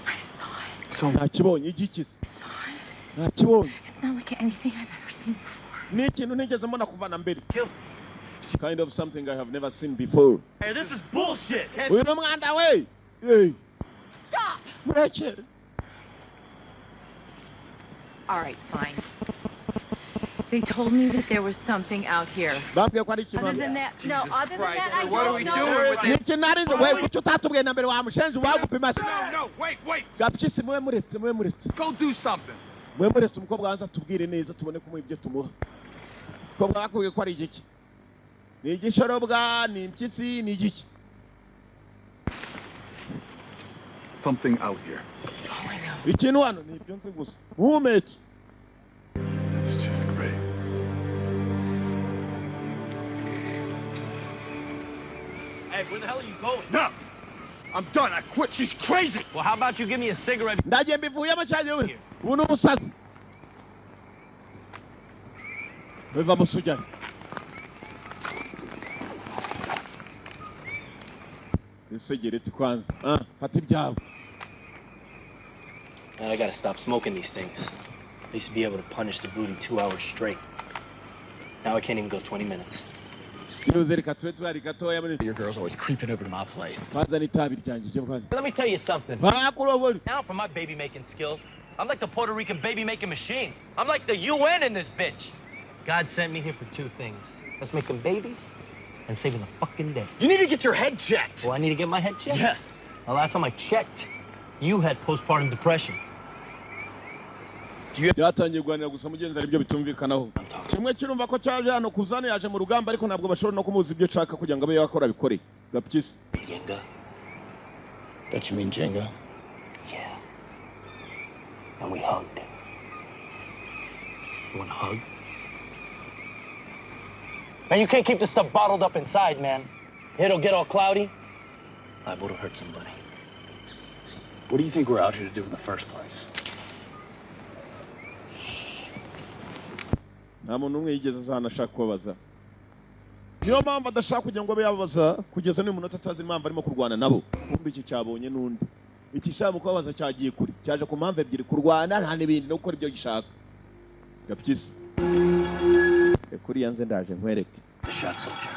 I saw it. So ntakibonye igiki? I saw it. Ntakibonye. It's not like anything I've ever seen before. Ni ikintu ntigeze mbona kuva na mbere. Kill. Kind of something I have never seen before. Hey, this is bullshit. Uyu no mwanda we. Hey. Stop! Murekere. All right, fine. They told me that there was something out here. Bambwiye ko ari ikintu. Other than that, no, other than that, I What are don't we know. doing with Ni this? ikintu narinze we kucyo utatubwiye na mbere wa mushenzi wagupima se. No, wait. Gapyisi mwe muretse. Go do something. Mwe muretse umukobwa wanza tubwire neza tubone ko ibyo tumuha. Umukobwa bakubwiye ko ari igiki? Ni igishorobwa, ni impyisi, ni igiki? Something out here. That's all I know. Ikintu hano ni ibyo nzi gusa. Muhumeke. It's just great. Hey, where the hell are you going? No! I'm done. I quit. She's crazy. Well, how about you give me a cigarette? Ndagiye mbivuyemo cyane we. Ubu ni ubusazi. Biva musujyane. Isegereti kwanza. Fata ibyawe. Man, I gotta stop smoking these things. I used to be able to punish the booty 2 hours straight. Now I can't even go 20 minutes. Your girl's always creeping over to my place. Let me tell you something. Now for my baby making skills, I'm like the Puerto Rican baby making machine. I'm like the UN in this bitch. God sent me here for two things. Let's making babies and saving the fucking day. You need to get your head checked. Well, I need to get my head checked? Yes. The last time I checked, you had postpartum depression. Byatangiye kuganira gusa mugenzi ari byo bitumvikanaho. Kimwe kirumva ko cyaje hano kuzana yaje mu rugamba ariko ntabwo bashobora no kumuza ibyo caka kugira ngo abe yakora bikore. Gapyisi. Jenga. Don't you mean Jenga? Yeah. And we hugged. You want a hug? Man, you can't keep this stuff bottled up inside, man. It'll get all cloudy. Liable to hurt somebody. What do you think we're out here to do in the first place? Nta muntu umwe yigeze azana ashaka kubabaza. Niyo mpamvu adashaka kugira ngo abe yababaza kugeza n'uyu munota atazi impamvu arimo kurwana nabo. Kumbe iki cyabonye n'undi. Iki shaka kubabaza cyagiye kuri. Cyaje ku mpamvu ebyiri kurwana nta n'ibindi no gukora ibyo gishaka. Gapyisi. Kuri yanze ndaje nkwereke. Shot soldier.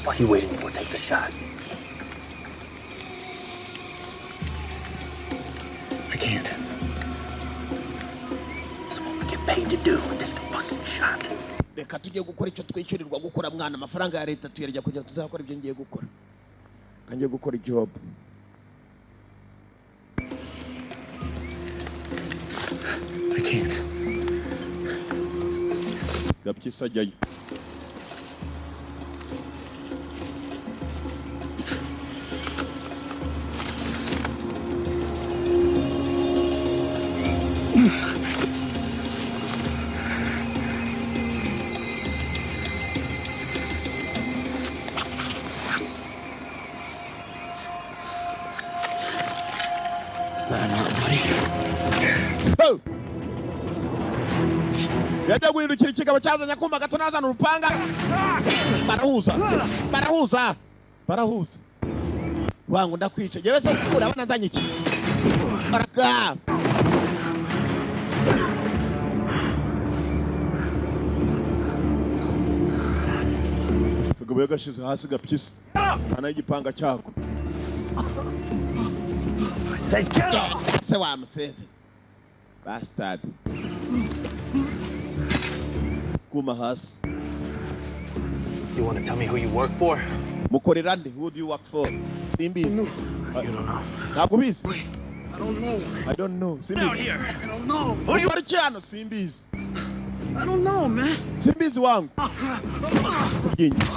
What are you waiting for? Take the shot. I can't. That's what we get paid to do. Take the fucking shot. Reka tujye gukora icyo twishyurirwa gukora mwana amafaranga ya leta tuyarya kugira tuzakora ibyo ngiye gukora. Kangiye gukora job. I can't. Gapyisi ajyayo. that out, buddy. Oh! Yajya guhindukira ikigabo cyazanye akuma gato nazana urupanga. Barahuza. Wangu ndakwica. Jewe se urabona nzanye iki? Baraka. Kagabo yagashize hasi gapyisi. Ana y'igipanga cyako. Se wa musente. Bastard. Kuma hasi. You want to tell me who you work for? Mukorerande, who do you work for? Simbi. You don't know. Ntabwo bizi? I don't know. I don't know. Simbi. Out here. I don't know. Who do you work for? Simbi. I don't know, man. Simbi wangu.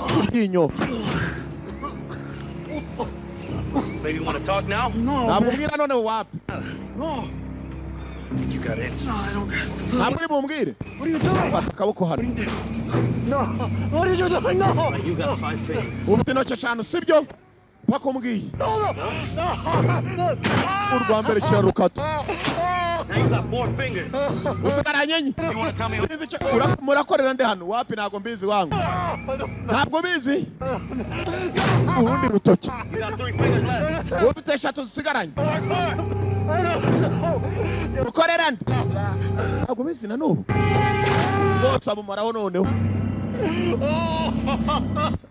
Kuginyo. Maybe you want to talk now? No, Nabwira none wapi? No. You got answers. No, I don't got Nabwira bumbwire. What are you doing? Fata akaboko hano. No. What are you doing? No. You got 5 fingers. Ufite intoki eshanu sibyo? Mpaka umbwiye. No. Urwa mbere kirarukata. Now you got 4 fingers. Usigaranye enye. You want to tell me who... Murakorera nde hano? Wapi ntabwo mbizi wangu. Ntabwo bizi? Urundi rutoki. You got 3 fingers left. Ufite eshatu zisigaranye. Ukorera nde? Ntabwo bizi na n'ubu. Bose abumaraho noneho.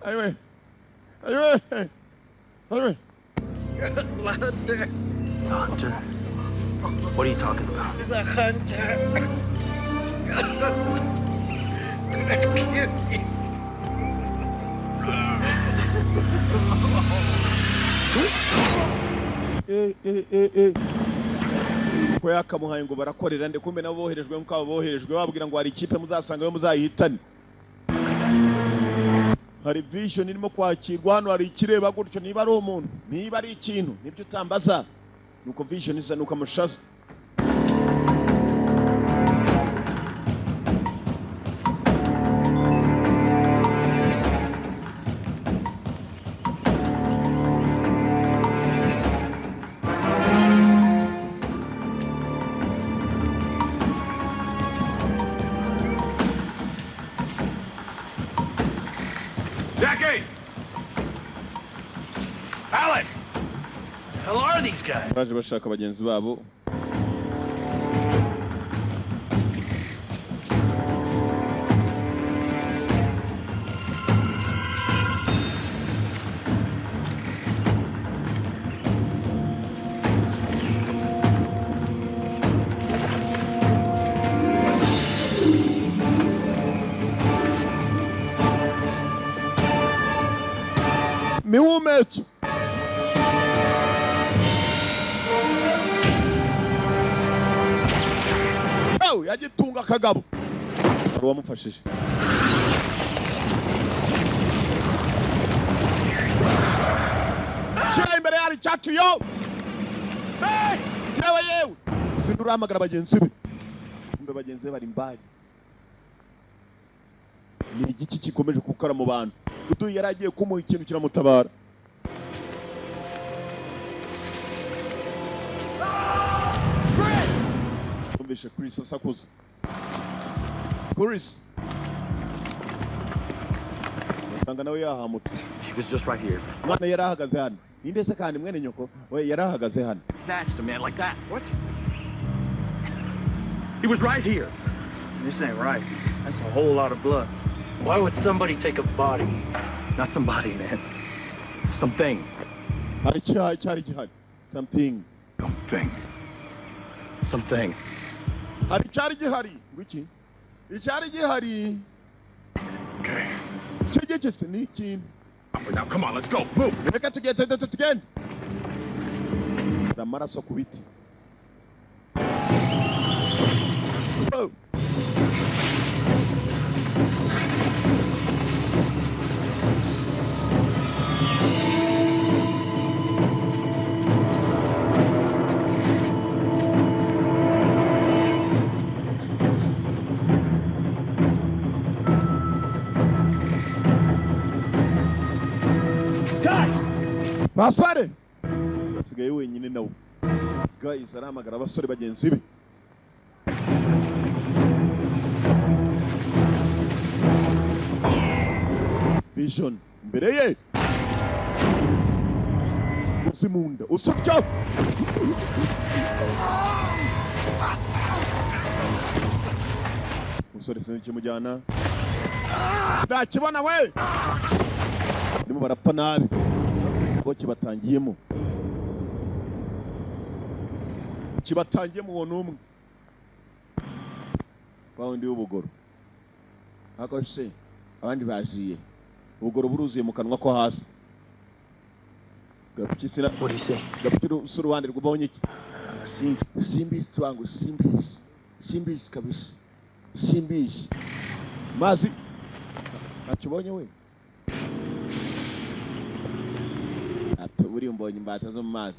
Ayiwe. Hunter. What are you talking about? The hunter. Ko yakamuhaye ngo barakorera nde kumbe nabo boherejwe nk'abo boherejwe babwira ngo hari ikipe muzasanga yo muzayihitane. Hari vision irimo kwakirwa hano, hari ikireba gutyo niba ari umuntu niba ari ikintu nibyo utambaza nuko vision isa nuko amushaza. Jackie! Alec! The hell are these guys? Baje bashaka bagenzi babo. Miumetu. Oh, yagitunga kagabo. Ari wamufashije. Shira imbere yari cyacu yo. Hey! Yewe. Sindura amagara bagenzi be. Umbe bagenzi bari mbali. Ni igiki kikomeje kukara mu bantu. Udu yaragiye kumuha ikintu kiramutabara. Umvishe Chris asakuza. Chris. Nasanga nawe yahamutse. He was just right here. Mwana yarahagaze hano. Ninde se kandi mwene nyoko? We yarahagaze hano. Snatched a man like that. What? He was right here. This ain't right. That's a whole lot of blood. Why would somebody take a body? Not somebody, man. Something. Hari cyari gihari. Something. Something. Hari cyari gihari. Wiki? Icyari gihari. Okay. Chegetse ni ikintu. Now come on, let's go. Move. Reka tugende. Amaraso ku biti. Oh. Basare. Sigaye wenyine nawe. guys aramagara abasore bagenzi be. Vision mbere ye uzimunda usutya umusore sinzi kimujyana ndakibona we ndimo barapfa nabi bo kibatangiyemo uwo n'umwe bawundi w'ubugoro ako se abandi bajiye ubugoro buruzuye mu kanwa ko hasi gapikisira gapitiro uruhande rw'ubonye iki simbizi wangu simbizi kabisa simbizi mazi akibonye we ati buri mbonye imbata zo mu mazi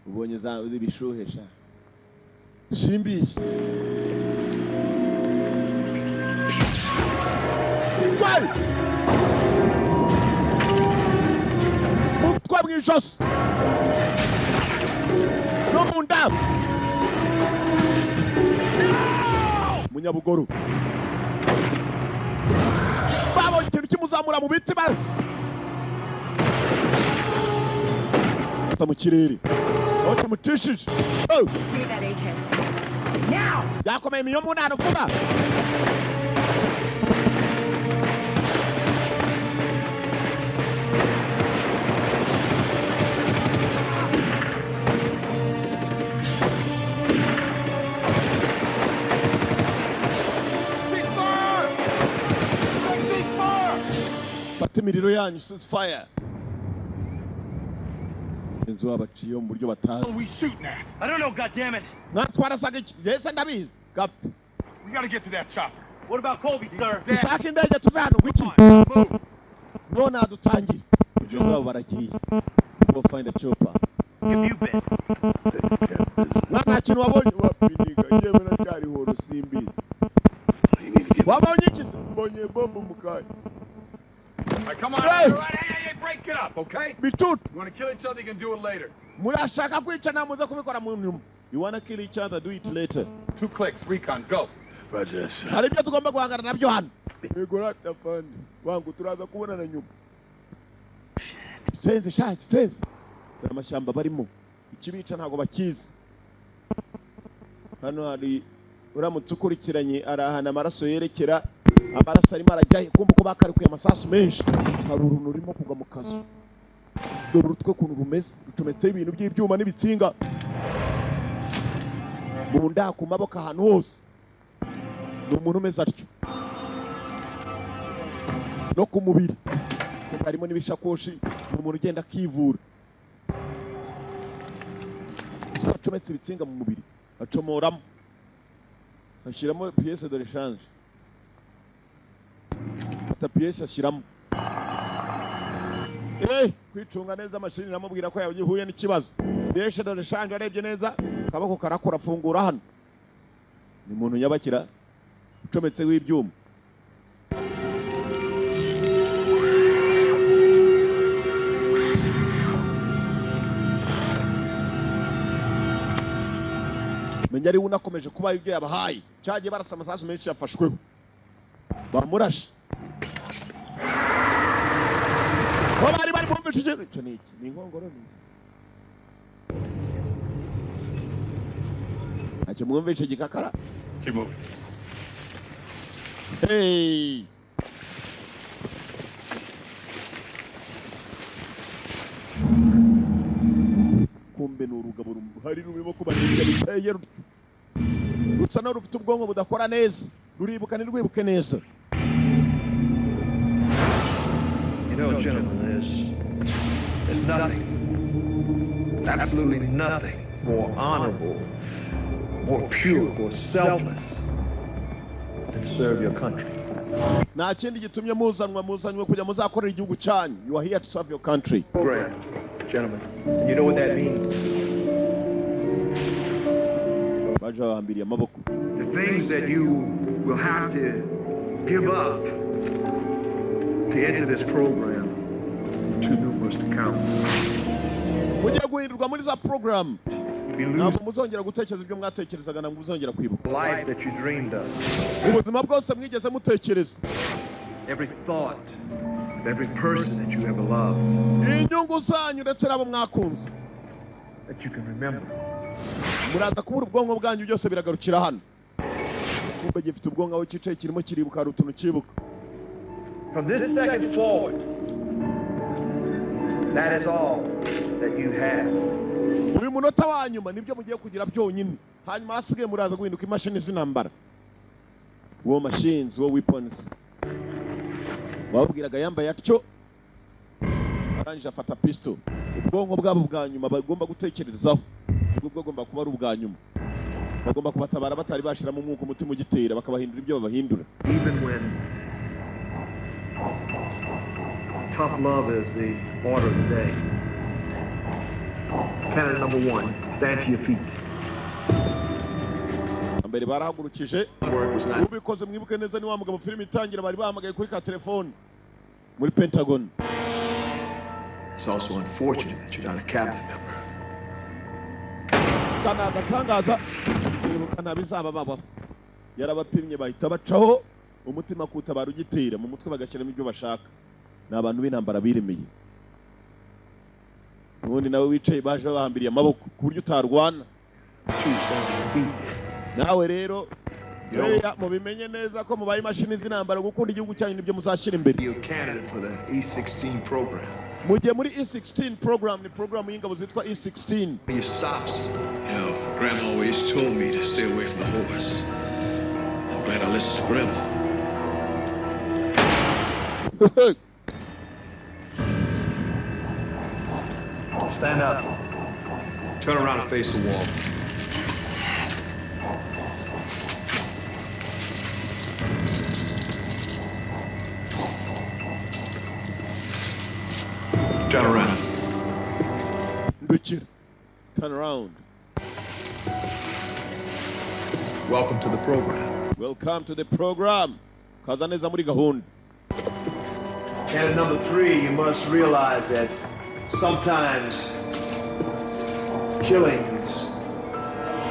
ubonye za ibishuhesha simbizi Why? Mutwa mwijos. No munda. Munyabugoro. Babo ikintu kimuzamura mu biti ba. Tamu kirere. Ote mutishije. Oh. Give that AK. Now. Yakomeye miyo munano vuba. Imiriro yanyu since fire. Enzo abaciyo mu buryo batazi. What are we shooting at? I don't know, goddammit. Natwara sage yesa ndabizi. Gap. We gotta get to that chopper. What about Colby, sir? Ishaka indege tuve hano wiki. None adutangiye. Ujyo ngabo baragiye. Go find a chopper. Have you been? Nta kintu wabonye wapiniga. Yewe na cyari horo simbi. Wabonye iki? Mbonye bombo mukanya. All right, come on. Hey! Hey, break it up, okay? Bitut. You want to kill each other, you can do it later. Murashaka kwica muza kubikora mu nyuma. You want to kill each other, do it later. 2 clicks, recon, go. Roger. Hari ibyo tugomba guhangana nabyo hano. Egora tafandi. Wangu turaza kubona na nyuma. Senze shaki, senze. Amashyamba barimo. Ikibica ntago bakizi. Hano hari uramutse ukurikiranye arahana amaraso yerekera amaraso arimo arajya kumva ko bakarikuye amasasu menshi hari uruntu rurimo kugwa mu kazu dore urutwe kuntu rumeze rucometse ibintu by'ibyuma n'ibitsinga mu nda ku maboko ahantu hose ni umuntu umeze atyo no ku mubiri harimo n'ibishakoshi ni umuntu ugenda akivura acometse ibitsinga mu mubiri acomoramo ashyiramo pièce de rechange ata pièce ashyiramo kwicunga neza mashini namubwira ko yahuye n'ikibazo pièce de rechange arebye neza kabako karakora fungura hano ni umuntu nyabakira ucometse w'ibyuma menya ari unakomeje kuba ibyo yabahaye cyagiye barasa amasasu menshi yafashweho bamurashe bari mu mbicigero cyo niki ni inkongoro ni acyo mwumvishe gikakara Keep hey kumbe n'urugabo hari rurimo kubarinda biteye rutsa no rufite ubwonko budakora neza ruribuka ni rwibuke neza. You know, gentlemen, there's nothing, absolutely nothing more honorable, more pure, more selfless than serve your country. Nta kindi gitumye muzanywe kujya muzakorera igihugu cyanyu. You are here to serve your country. Great, gentlemen. You know what that means? The things that you will have to give up to enter this program too numerous to count. Mugiye guhindurwa muri za program ntabwo muzongera gutekereza ibyo mwatekerezaga ntabwo muzongera kwibuka life that you dreamed of. ubuzima bwose mwigeze mutekereza Every thought of every person that you ever loved. inyungu zanyu ndetse n'abo mwakunze That you can remember. muraza kubura ubwonko bwanyu byose biragarukira hano kumbe gifite ubwonko aho cyicaye kirimo kiribuka hari utuntu kibuka. From this second forward, that is all that you have. uyu munota wa nyuma nibyo mugiye kugira byonyine hanyuma hasigaye muraza guhinduka imashini z'intambara. War machines, war weapons. Babwiraga yambaye atyo arangije afata pistol. Ubwonko bwabo bwa nyuma bagomba gutekerezaho ubwo bwagomba kuba ari ubwa nyuma. Bagomba kubatabara batari bashiramo umwuka umutima ugitera bakabahindura ibyo babahindura. Even when tough love is the order of the day. Candidate number 1, stand to your feet. Ambere barahagurukije ubikoze mwibuke neza ni wa mugabo film itangira bari bahamagaye kuri ka telefone muri Pentagon. It's also unfortunate that you're not a cabinet member. Kana gatangaza ibuka nabizaba baba yarabapimye bahita bacaho umutima kutabara ugitera mu mutwe bagashiramo ibyo bashaka. Ni abantu b'intambara biremeye. Ubundi nawe wicaye baje bahambiriye amaboko ku buryo utarwana. Nawe rero mubimenye neza ko mubaye imashini z'intambara gukunda igihugu cyanyu nibyo muzashira imbere. You're a candidate for the E16 program. Mugiye muri E16 program ni program y'ingabo zitwa E16. Your stops. You know, Grandma always told me to stay away from the horse. I'm glad I listened to Grandma. Stand up. Turn around and face the wall. Turn around. Turn around. Welcome to the program. Welcome to the program. Kazaneza muri gahunda. Candidate number 3, you must realize that sometimes killing is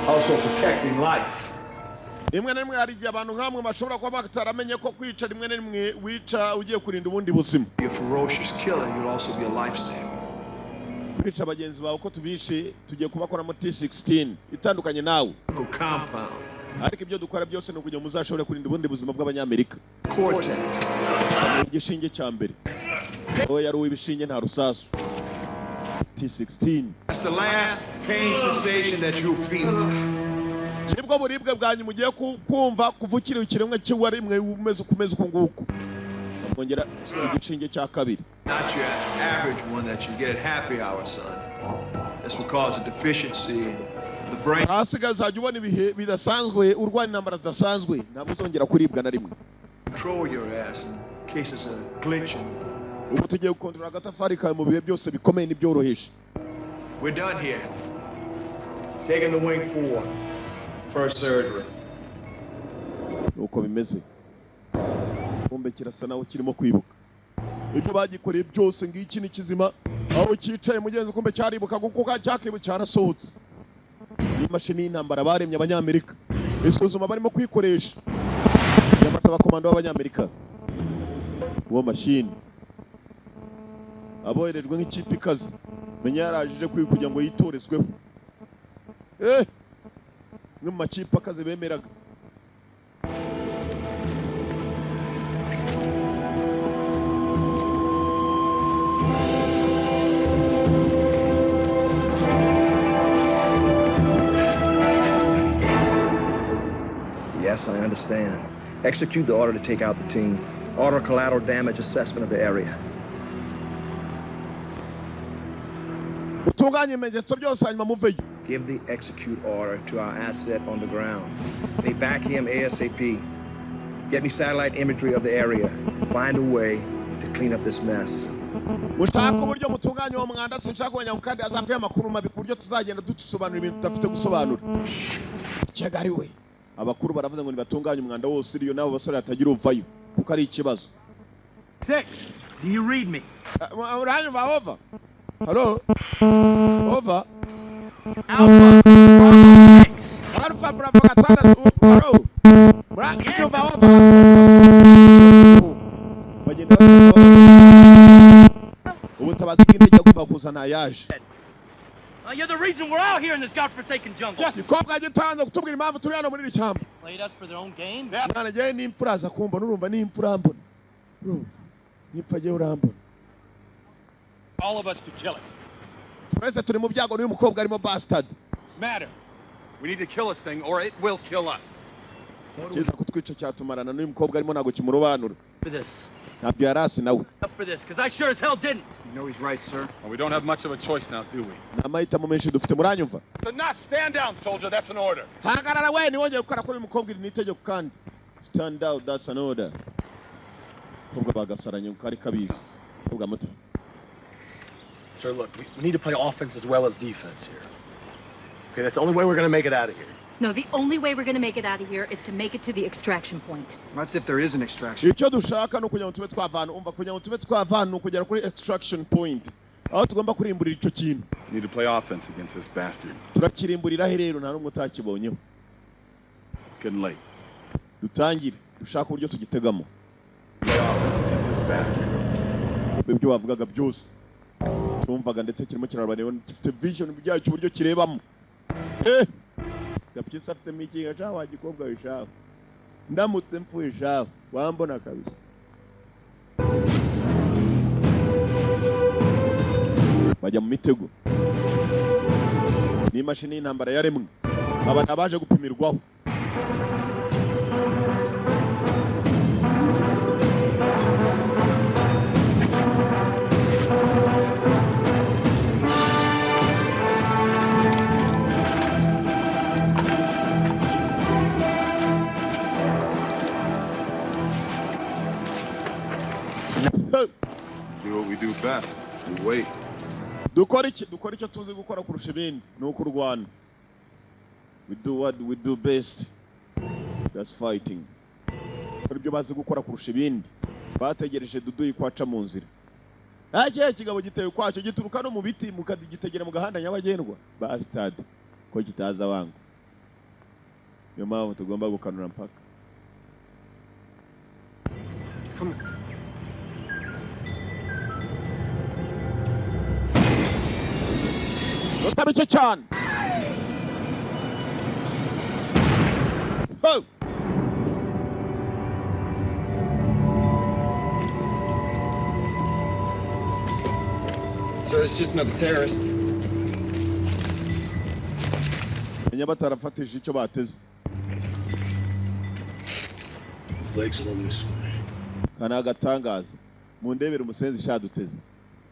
also protecting life. Rimwe na rimwe hari igihe abantu nkamwe bashobora kuba bataramenye ko kwica rimwe na rimwe wica ugiye kurinda ubundi buzima. Be a ferocious killer, you'll also be a lifesaver. Kwica bagenzi bawe ko tubishe tugiye kubakora mu T16 itandukanye nawe. Compound. Ariko ibyo dukora byose ni ukugira ngo muzashobore kurinda ubundi buzima bw'abanyamerika. Cortex. Igishinge cya mbere. Oya yari uw'ibishinge nta rusasu. T16. That's the last pain sensation that you'll feel. Nibwo buribwe bwanyu mugiye kumva kuvukira ikiremwe cy'uwa rimwe umeze ukomeza uko nguko. Mongera igishinge cya kabiri. Not your average one that you get at happy hour, son. That's because of deficiency in the brain. Hasigaye ubona ibihe bidasanzwe urwana intambara zidasanzwe ntabwo uzongera kuribwa na rimwe. Control your ass in cases of glitching. Ubu tugiye gukontorora agatafari kawe mu bihe byose bikomeye n'ibyoroheje. We're done here. Taking the wing 4. First surgery. Uko bimeze. Kumbe kirasa nawe kirimo kwibuka. Ibyo bagikoreye byose ngiki ni kizima. Aho cyicaye mugenzi kumbe cyaribuka gukuka cyakibu cyarasohotse. Imashini y'intambara baremye abanyamerika. Isuzuma barimo kwikoresha. Yamata abakomando b'abanyamerika. War machine. Aboherejwe nk'ikipe ikaze. Menya yarajije kugira ngo yitorezweho. Mu makipe akaze bemeraga. Yes, I understand. Execute the order to take out the team. Order collateral damage assessment of the area. Utunganye ibimenyetso byose hanyuma muveyo. Give the execute order to our asset on the ground. They back him ASAP. Get me satellite imagery of the area. Find a way to clean up this mess. Mushaka uburyo mutunganye uwo mwanda sinshaka kumenya kandi azavuye amakuru mabi ku buryo tuzagenda dusobanura ibintu tudafite gusobanura. Cyagari we. Abakuru baravuze ngo nibatunganye umwanda wose iriyo nabo basore atagira uvayo kuko ari ikibazo. 6. Do you read me? Uranyumva over? Hello? Over? Alpha, Bravo 6. Alpha Bravo gatandatu baro. Bravo nyuma over. Bagenda ubutabazi bw'indege agomba kuzana yaje. You're the reason we're out here in this godforsaken jungle. Yes, ikobwa gitanze kutubwira impamvu turi hano muri iri cyamba. Played us for their own game. Mwana je ni impfura za kumba nurumva ni impfura mbona. Nipfa je urambona. All of us to kill it. Twese turi mu byago n'uyu mukobwa arimo bastard. Matter. We need to kill this thing or it will kill us. Kiza kutwica cyatumarana n'uyu mukobwa arimo nago kimurobanura. For this. Ntabyo yarasi nawe. Up for this, because I sure as hell didn't. You know he's right, sir. Well, we don't have much of a choice now, do we? Namahitamo menshi dufite muranyumva. Enough! Stand down, soldier. That's an order. Hagarara we ni wongeye gukora kuri uyu mukobwa iri nitegeko kandi. Stand down, that's an order. Mukobwa bagasaranye ukari kabizi. Mukobwa muto. Sir, look, we need to play offense as well as defense here. Okay, that's the only way we're going to make it out of here. No, the only way we're going to make it out of here is to make it to the extraction point. That's if there is an extraction. Icyo dushaka no kugira ngo tube twavana umva kugira ngo tube twavana no kugera kuri extraction point. Aho tugomba kurimburira icyo kintu. We need to play offense against this bastard. Turakirimburira rero nta numwe utakibonyeho. It's getting late. Dutangire dushaka uburyo tugitegamo. Play offense against this bastard. Ibyo bavugaga byose. Tumvaga ndetse kirimo kirabareba gifite vision byacyo uburyo kirebamo. Gapyisa afite mikinga cha wagikobwa wishaho. Ndamutse mpfuye shaho wambona kabisa. Bajya mu mitego. Ni mashini y'intambara yaremwe. Abantu abaje gupimirwaho. Do what we do best. We wait. Dukora icyo tuzi gukora kurusha ibindi ni ukurwana. We do what we do best. That's fighting. Kuri byo bazi gukora kurusha ibindi. Bategereje Dudu ikwaca mu nzira. Aje kigabo giteye kwacyo gituruka no mu biti mukagitegera mu gahanda nyabagendwa. Bastard. Ko kitaza wangu. Yo mpamvu tugomba gukanura mpaka. Come on. Notabike cyane. Ho! So it's just another terrorist. Menya batarafatije icyo bateze. Legs along this way. Kana agatangaza. Mu ndebere umusenzi shaduteze.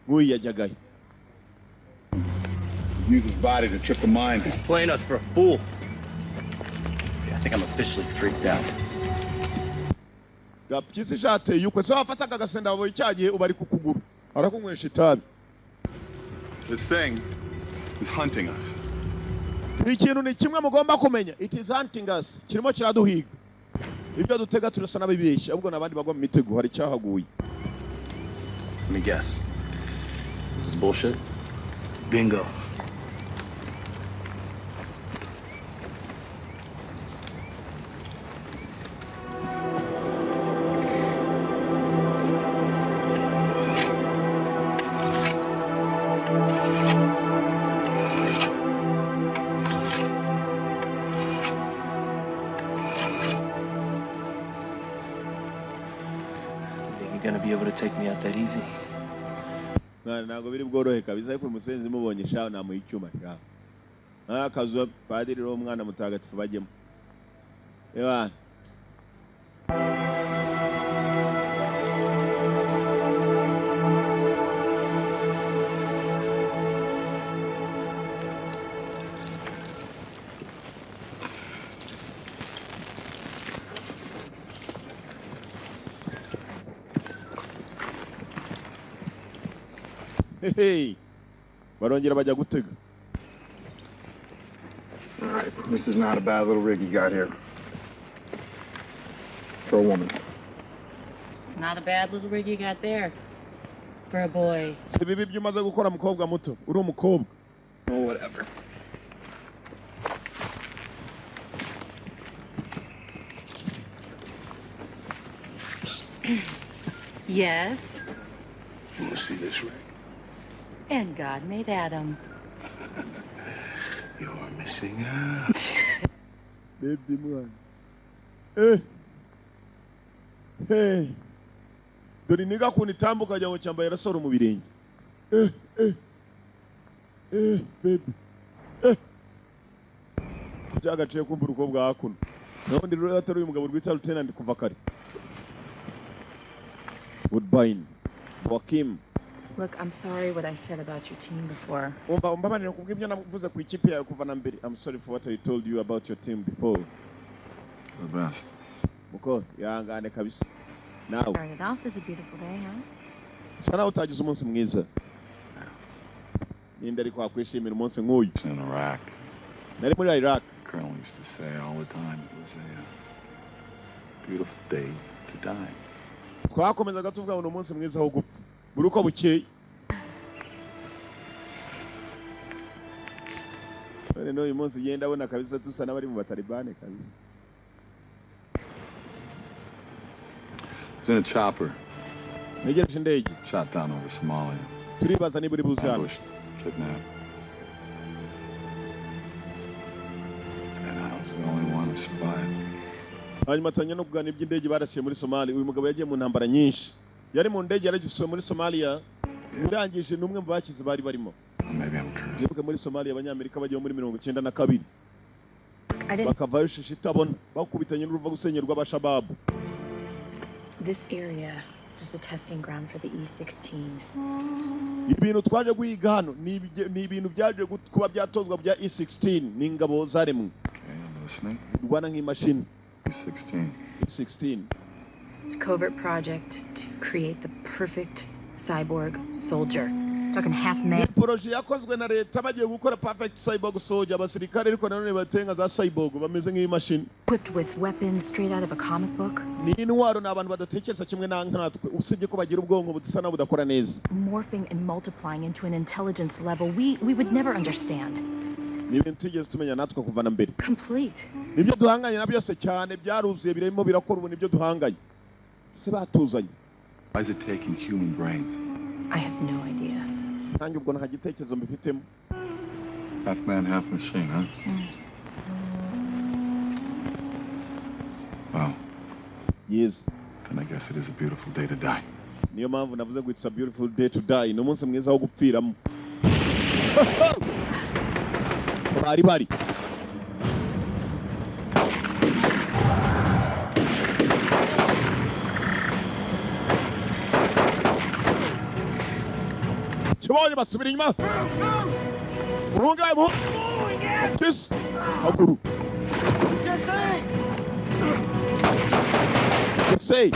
Nguyi yajyagaye. Use his body to trip the mind. He's playing us for a fool. I think I'm officially freaked out. Gapyisi shateye ukwe so afataga agasenda abo icyagiye ubari kukuguru. Arakunywesha itabi. This thing is hunting us. Ikintu ni kimwe mugomba kumenya. It is hunting us. Kirimo kiraduhiga. Ibyo dutega turasa nabibeshya ahubwo nabandi bagwa mu mitego hari cyahaguye. Let me guess. This is bullshit? Bingo. Gonna be able to take me out that easy. Ntabwo biri bworohe kabisa ariko umusenzi mubonye shaho namuha icyuma shaho. Akazuba padiri ro mwana mutagatifu bajyemo. Ewa. Hey, barongera bajya gutega. All right, this is not a bad little rig you got here. For a woman. It's not a bad little rig you got there. For a boy. Si bibi byumaze gukora mukobwa muto. Uri umukobwa. Oh, whatever. Yes. You want to see this ring? And God made Adam. You're missing out. Baby man. Hey. Dore niga kunitambuka jya ngo cyambaye rasoro mu birenge. Baby. Cyagaciye kumva urukobwa hakuno. None rero atari uyu mugabo rwita Lieutenant kuva kare. Woodbine. Joaquim. Look, I'm sorry what I said about your team before. Umbabarira kubw'ibyo navuze ku ikipe yawe kuva na mbere. I'm sorry for what I told you about your team before. The best. Muko, yangane kabisa. Now. Started off as a beautiful day, huh? Sana utagize umunsi mwiza. Ninde ariko akwishimira umunsi nk'uyu. In Iraq. Nari muri Iraq. Colonel used to say all the time it was a beautiful day to die. Twakomezaga tuvuga ngo umunsi mwiza wo gupfa. Buri uko bukeye. None uyu munsi yenda abona kabisa dusa n'abari mu batalibane kabisa. It's in a chopper. Negereje indege. Shot down over Somalia. Turibaza niba uri buze hano. Ambushed, kidnapped. And I was the only one who survived. Hanyuma tanya no kuganira iby'indege barasiye muri Somalia. Uyu mugabo yagiye mu ntambara nyinshi. Yari mu ndege yaragisuye muri Somalia. Urangije n'umwe mu bakize bari barimo. Maybe I'm cursed. Nibuka muri Somalia abanyamerika bagiye muri 92. Bakavayo shishi itabona. Bakubitanye n'uruva gusenyerwa abashabab. This area is the testing ground for the E-16. Ibintu twaje guhiga hano ni ibintu byaje kuba byatozwa bya E-16 n'ingabo zaremwe. Okay, I'm listening. Rwana nk'imashini. E-16. E-16. It's a covert project to create the perfect cyborg soldier. Talking half man. Proje yakozwe na leta bagiye gukora perfect cyborg soldier abasirikare ariko nanone batenga za cyborg bameze nk'imashini. Equipped with weapons straight out of a comic book. Ni intwaro n'abantu badatekereza kimwe na nkatwe usibye ko bagira ubwonko budasa na budakora neza. Morphing and multiplying into an intelligence level we would never understand. Ni ibintu tugeze tumenya natwe kuva na mbere. Complete. Nibyo duhanganye na byose cyane byaruzuye birimo birakora ubu nibyo duhanganye. Se batuzanye. Why is it taking human brains? I have no idea. Nanjye ubwo nta gitekerezo mbifitemo. Half man, half machine, huh? Well. Yes. Then I guess it is a beautiful day to die. Niyo mpamvu navuze ngo it's a beautiful day to die. Ni umunsi mwiza wo gupfiramo. Bari. Kibonye basubira inyuma. Muhungaye mu. Kiss. Hakuru. Say.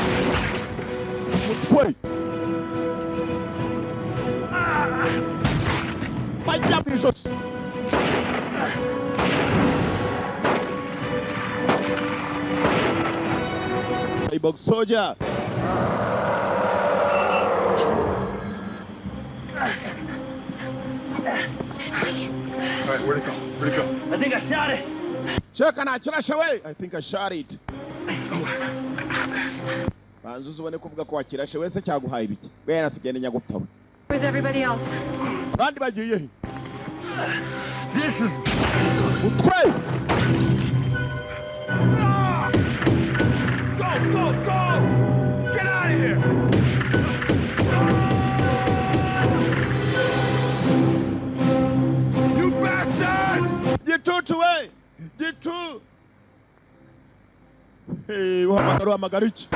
Mutwe. Vaya bijos. Cyborg soldier. All right, where'd it go? Where'd it go? I think I shot it. Check and I think I shot it. Banzuzu bane kuvuga ko wakirashe wese cyaguhaye ibiki. Bera tugende nyagutawe. Where's everybody else? Bandi bagiye he? This is Utwe. Go! Get out of here! You bastard! Gitu! Hey, uhamagara iki?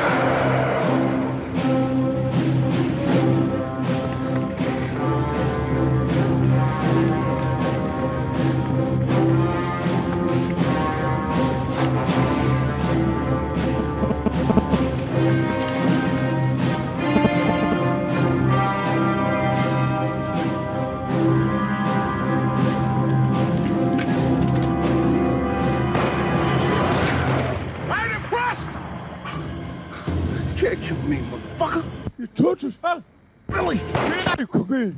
Can't kill me, motherfucker. You tortured, huh? Billy! Get out of here,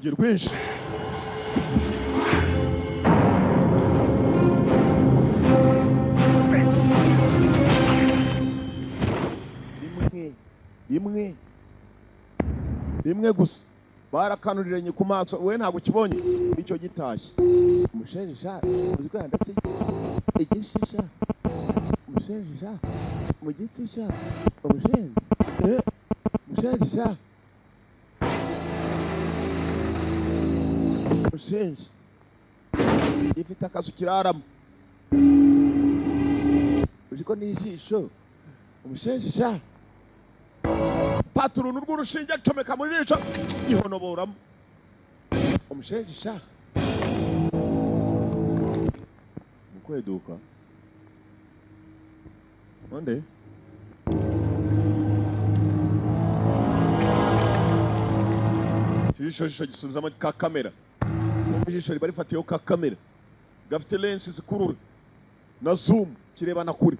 Get wish. rimwe gusa barakanuriranye ku maso we ntabwo kibonye icyo gitashye umushenja uzi ko yandatse igishisha umushenja mu gitsisha umushenja umushenja umushenja ifite akazu kiraramo uzi ko n'ijisho umushenja paturunu rw'urushinge acomeka mu jisho gihonoboramo umushenja mukweduka onde ijisho gisubizamo ka kamera ijisho riba rifatiyeho ka kamera gafite lensi zikurura na zoom kirebana kure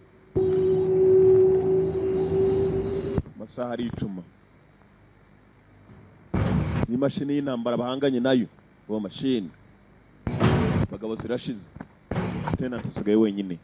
amasaha ari icuma n'imashini y'intambara bahanganye nayo uwo mashini abagabo zirashize Tenant asigaye wenyine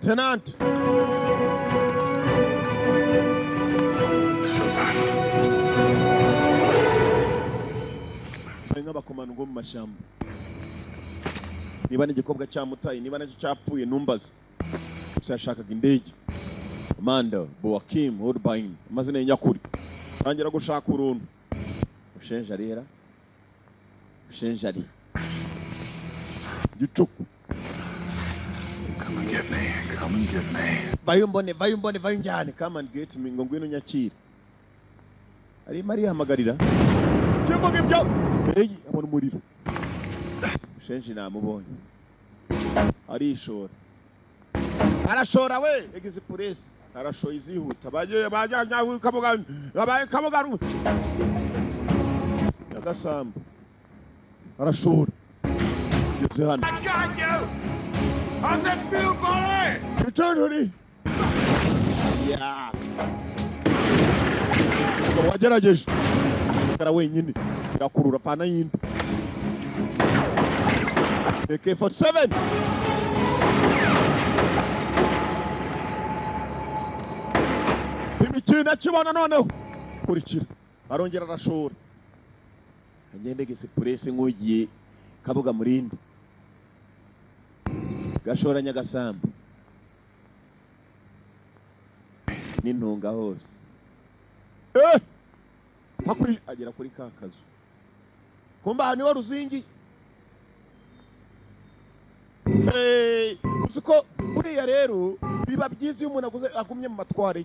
Tenant. Nk'abakomano ngo mu mashyamba niba n'igikobwa cyamutaye niba nacyo cyapfuye numbaze gusa yashakaga indege Amanda Boakim Woodbine amazina y'nyakuri tangira gushaka uruntu ushenja rera ushenja ari gicuku Come and get me. Come and get me. Bayumbone bayunjyane. Come and get me ngo ngwino nyakira. Ari Maria hamagarira. Cyumvuga ibyo. Eyi abona umuriro. Shenji namubonye. Arishora. Arashora we egize police. Arashoye izihuta. Bajya kabuga. Kabuga. Yagasamba. Arashora. Yeze hano. I got you. How's that feel, boy? Return, honey. Yeah. Wagerageje. Sikara wenyine. Irakurura pana yindi. AK-47. Imikino kibona noneho. Kurikira. Arongera arashora. Agende gese police ngugiye kabuga murindi. Gashora Nyagasamba n'intunga hose hakuri agera kuri kakazu kumba ni wa ruzingi usiko buriya rero biba byiza iyo umuntu agumye mu matware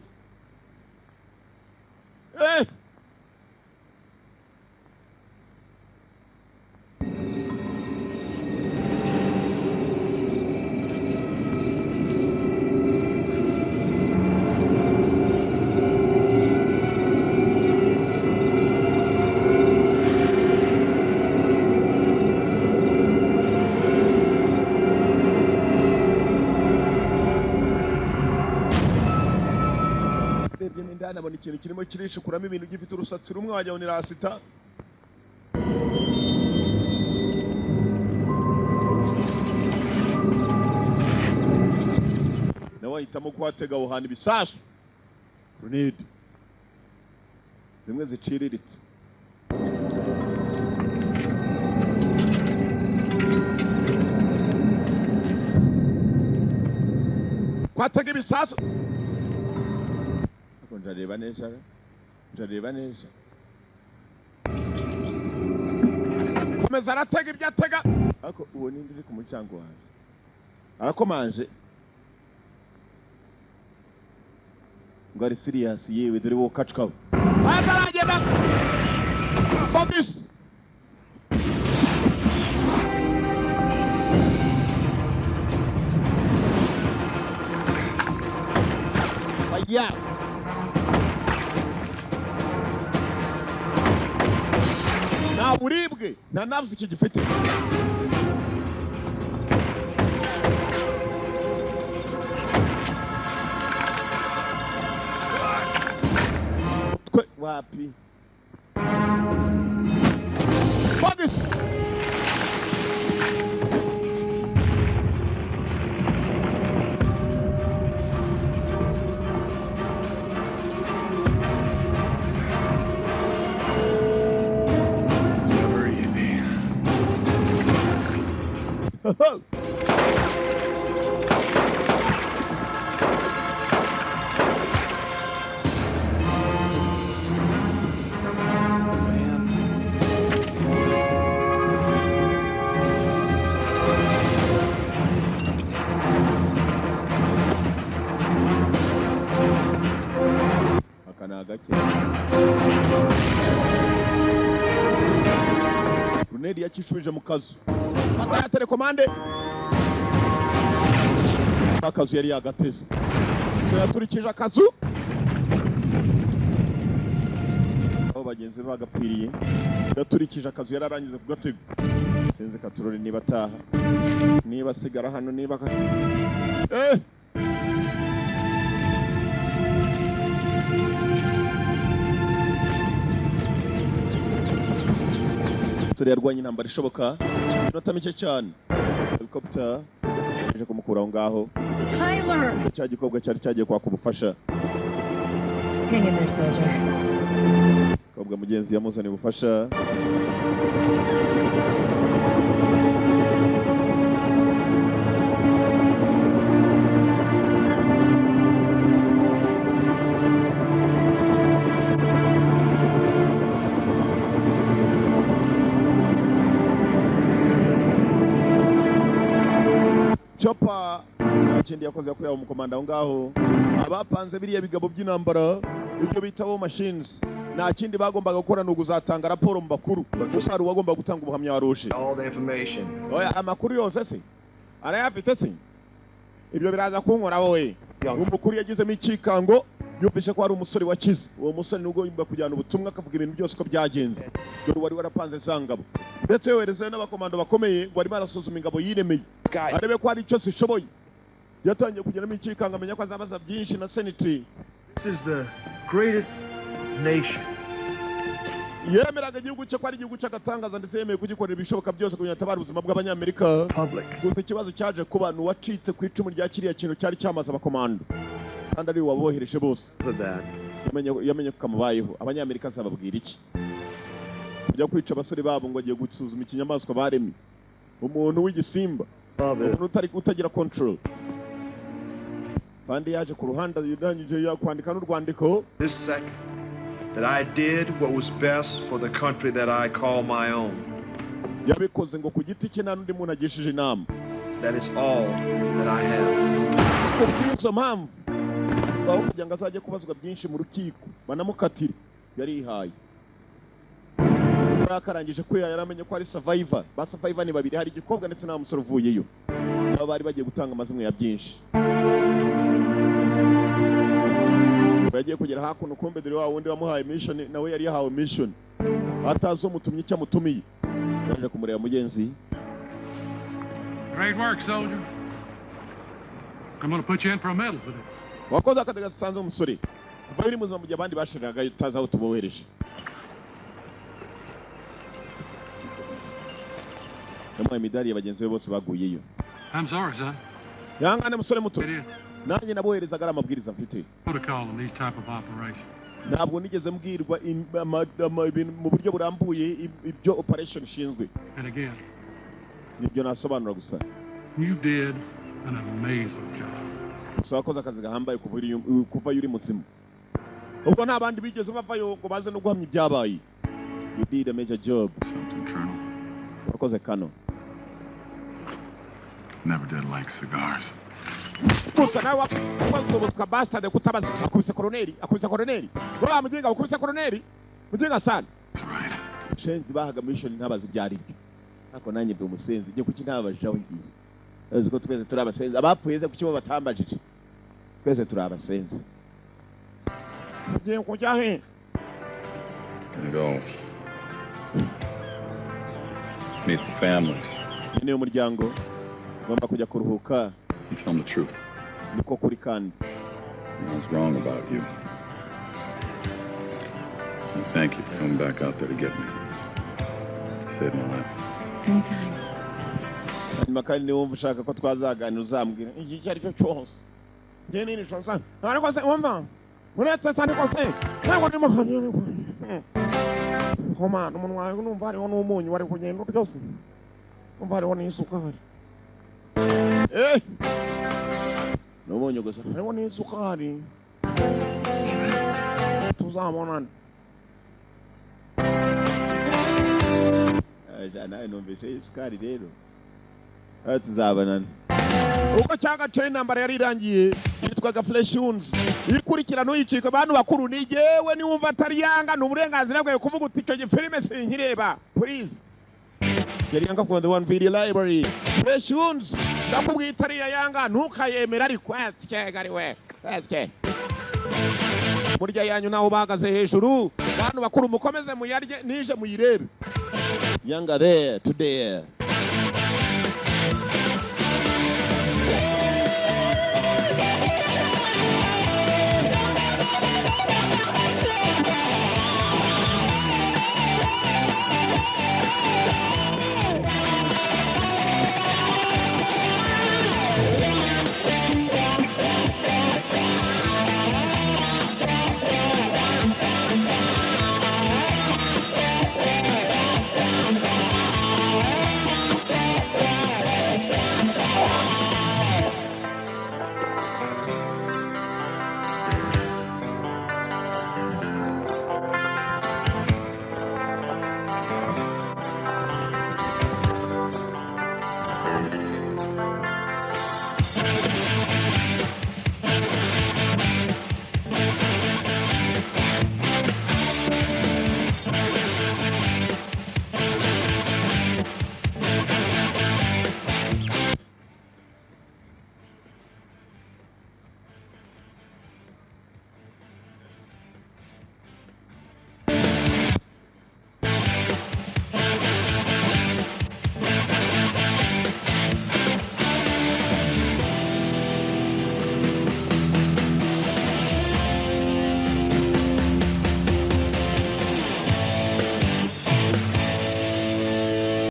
nabona ikintu kirimo kirishukuramo ibintu gifite urusatsi rumwe wajya ni rasita nawe ahitamo kuhatega aho hantu ibisasu grenade zimwe ziciriritse kwatega ibisasu ndareba neza komeza aratega ibyo atega ariko uwo nindi uri ku mucyango wawe arakomanje ngo ari serious yewe dore wo kacukabo azaragenda Focus. Yeah. Now buribwe na nafsi kigifite. Wapi? Focus. Never easy. Brunedi yakishubije mu kazu. Ataya telekomande. Akazu yari yagateze. Yaturikije akazu. Abo bagenzi bagapfiriye. Yaturikije akazu yararangize kugatega. Sinzi katurori niba taha. Niba sigara hano niba yarwanye intambara ishoboka inota mike cyane helicopter ije kumukura aho ngaho Tyler cya gikobwa cyari cyagiye kwaka ubufasha hang in there soldier kobwa mugenzi yamuzaniye ubufasha Chopper ikindi yakoze yakuye umukomanda aho ngaho abapanze biriya bigabo by'intambara ibyo bitaho machines nta kindi bagombaga gukora no kuzatanga raporo mu bakuru usari wagomba gutanga ubuhamya warushe All the information. oya amakuru yose se arayafite se ibyo biraza kunkora wowe umukuru yagizemo ikikango yumvishe ko ari umusore wakize uwo musore nubwo yimba kujyana ubutumwa akavuga ibintu byose ko byagenze dore wari warapanze sangabo ndetse yohereze n'abakomando bakomeye wari barasuzuma ingabo yiremeye arebe ko hari icyo sishoboye yatangiye kugeramo ikikanga amenya ko azabaza byinshi na senate. This is the greatest nation. Yemeraga igihugu cye ko ari igihugu cy'agatangaza ndetse yemeye kugikorera ibishoboka byose kugira ngo atabare ubuzima bw'abanyamerika. Gusa ikibazo cyaje kuba n'uwacitse ku icumu rya kiriya kintu cyari cyamaze abakomando kandi ari wabohereje bose. Yamenye ko kamubayeho abanyamerika zababwira iki kujya kwica abasore babo ngo agiye gusuzuma ikinyamaswa baremye umuntu w'igisimba umuntu utagira control kandi yaje ku ruhande yidanyije yakwandika n'urwandiko This second that I did what was best for the country that I call my own. Yabikoze ngo ku giti cye nta n'undi muntu agishije inama. That is all that I have. Kubw'izo mpamvu aho kugira ngo azajye kubazwa byinshi mu rukiko banamukatire yarihaye yakarangije ko yaramenye ko ari survivor ba survivor ni babiri hari igikobwa ndetse na musore uvuyeyo abo bari bagiye gutanga amazimwe ya byinshi bagiye kugera hakuno kumbe dore wa wundi wamuhaye mission nawe yari yahawe mission atazo mutumye cyo mutumiye yaje kumureba mugenzi. Great work, soldier. I'm going to put you in for a medal for this. Wakoze akadaga sanze umusore kuva yiri muzima mu gihe abandi bashiraga utaza aho tubohereje. Namwe imidari y'abagenzi bose baguyeyo. I'm sorry, son. Yangane musore muto. Nanjye naboherezaga amabwiriza mfite. Protocol in these type of operations. Ntabwo nigeze mbwirwa mu buryo burambuye ibyo operation ishinzwe. And again, nibyo nasobanura gusa. You did an amazing job. Gusa wakoze akazi gahambaye kuva yuri muzima. Ubwo nta bandi bigeze bavayo ngo baze no guhamya ibyabaye. You did a major job. Something, Colonel. Wakoze kano. Never did like cigars. Gusa nawe wakozoboswa bastard kutabaza akubise koroneri. Wa muginga ukubise koroneri. Muginga sana. That's right. shenzi bahaga mission ntabazi byari byo ariko nanjye ndi umusenzi ngiye kuki ntabajije ngiye azi ko twese turi abasenzi abapfuye kuki bo batambajije twese turi abasenzi ngiye kujya he go meet the families ni umuryango ngomba kujya kuruhuka and tell them the truth niko kuri kandi I was wrong about you. And thank you for coming back out there to get me. You saved my life. Anytime. hanyuma kandi niba wumva ushaka ko twazaganira uzambwira iki icyo ari cyo cyose njye nini cyose ariko se wumva uretse se ariko se ntabwo ndimo homa umunwa wawe numva hariho n'umunyu wari kugenda byose numva hariho n'isukari n'umunyu gusa hariho n'isukari tuzabonana nawe numvise isukari rero tuzabonana ubwo cyangwa cyo intambara yari irangiye yitwaga Fleshuns ikurikirana uyicika abantu bakuru ni jewe ni wumva atari yanga ni uburenganzira bwawe kuvuga uti icyo gifilime sinkireba please yari yanga from the one video library Fleshuns ndakubwiye itari yanga ntukayemera request cyegari we eske burya yanyu naho bahagaze hejuru abantu bakuru mukomeze muyarye nije muyirebe yanga there today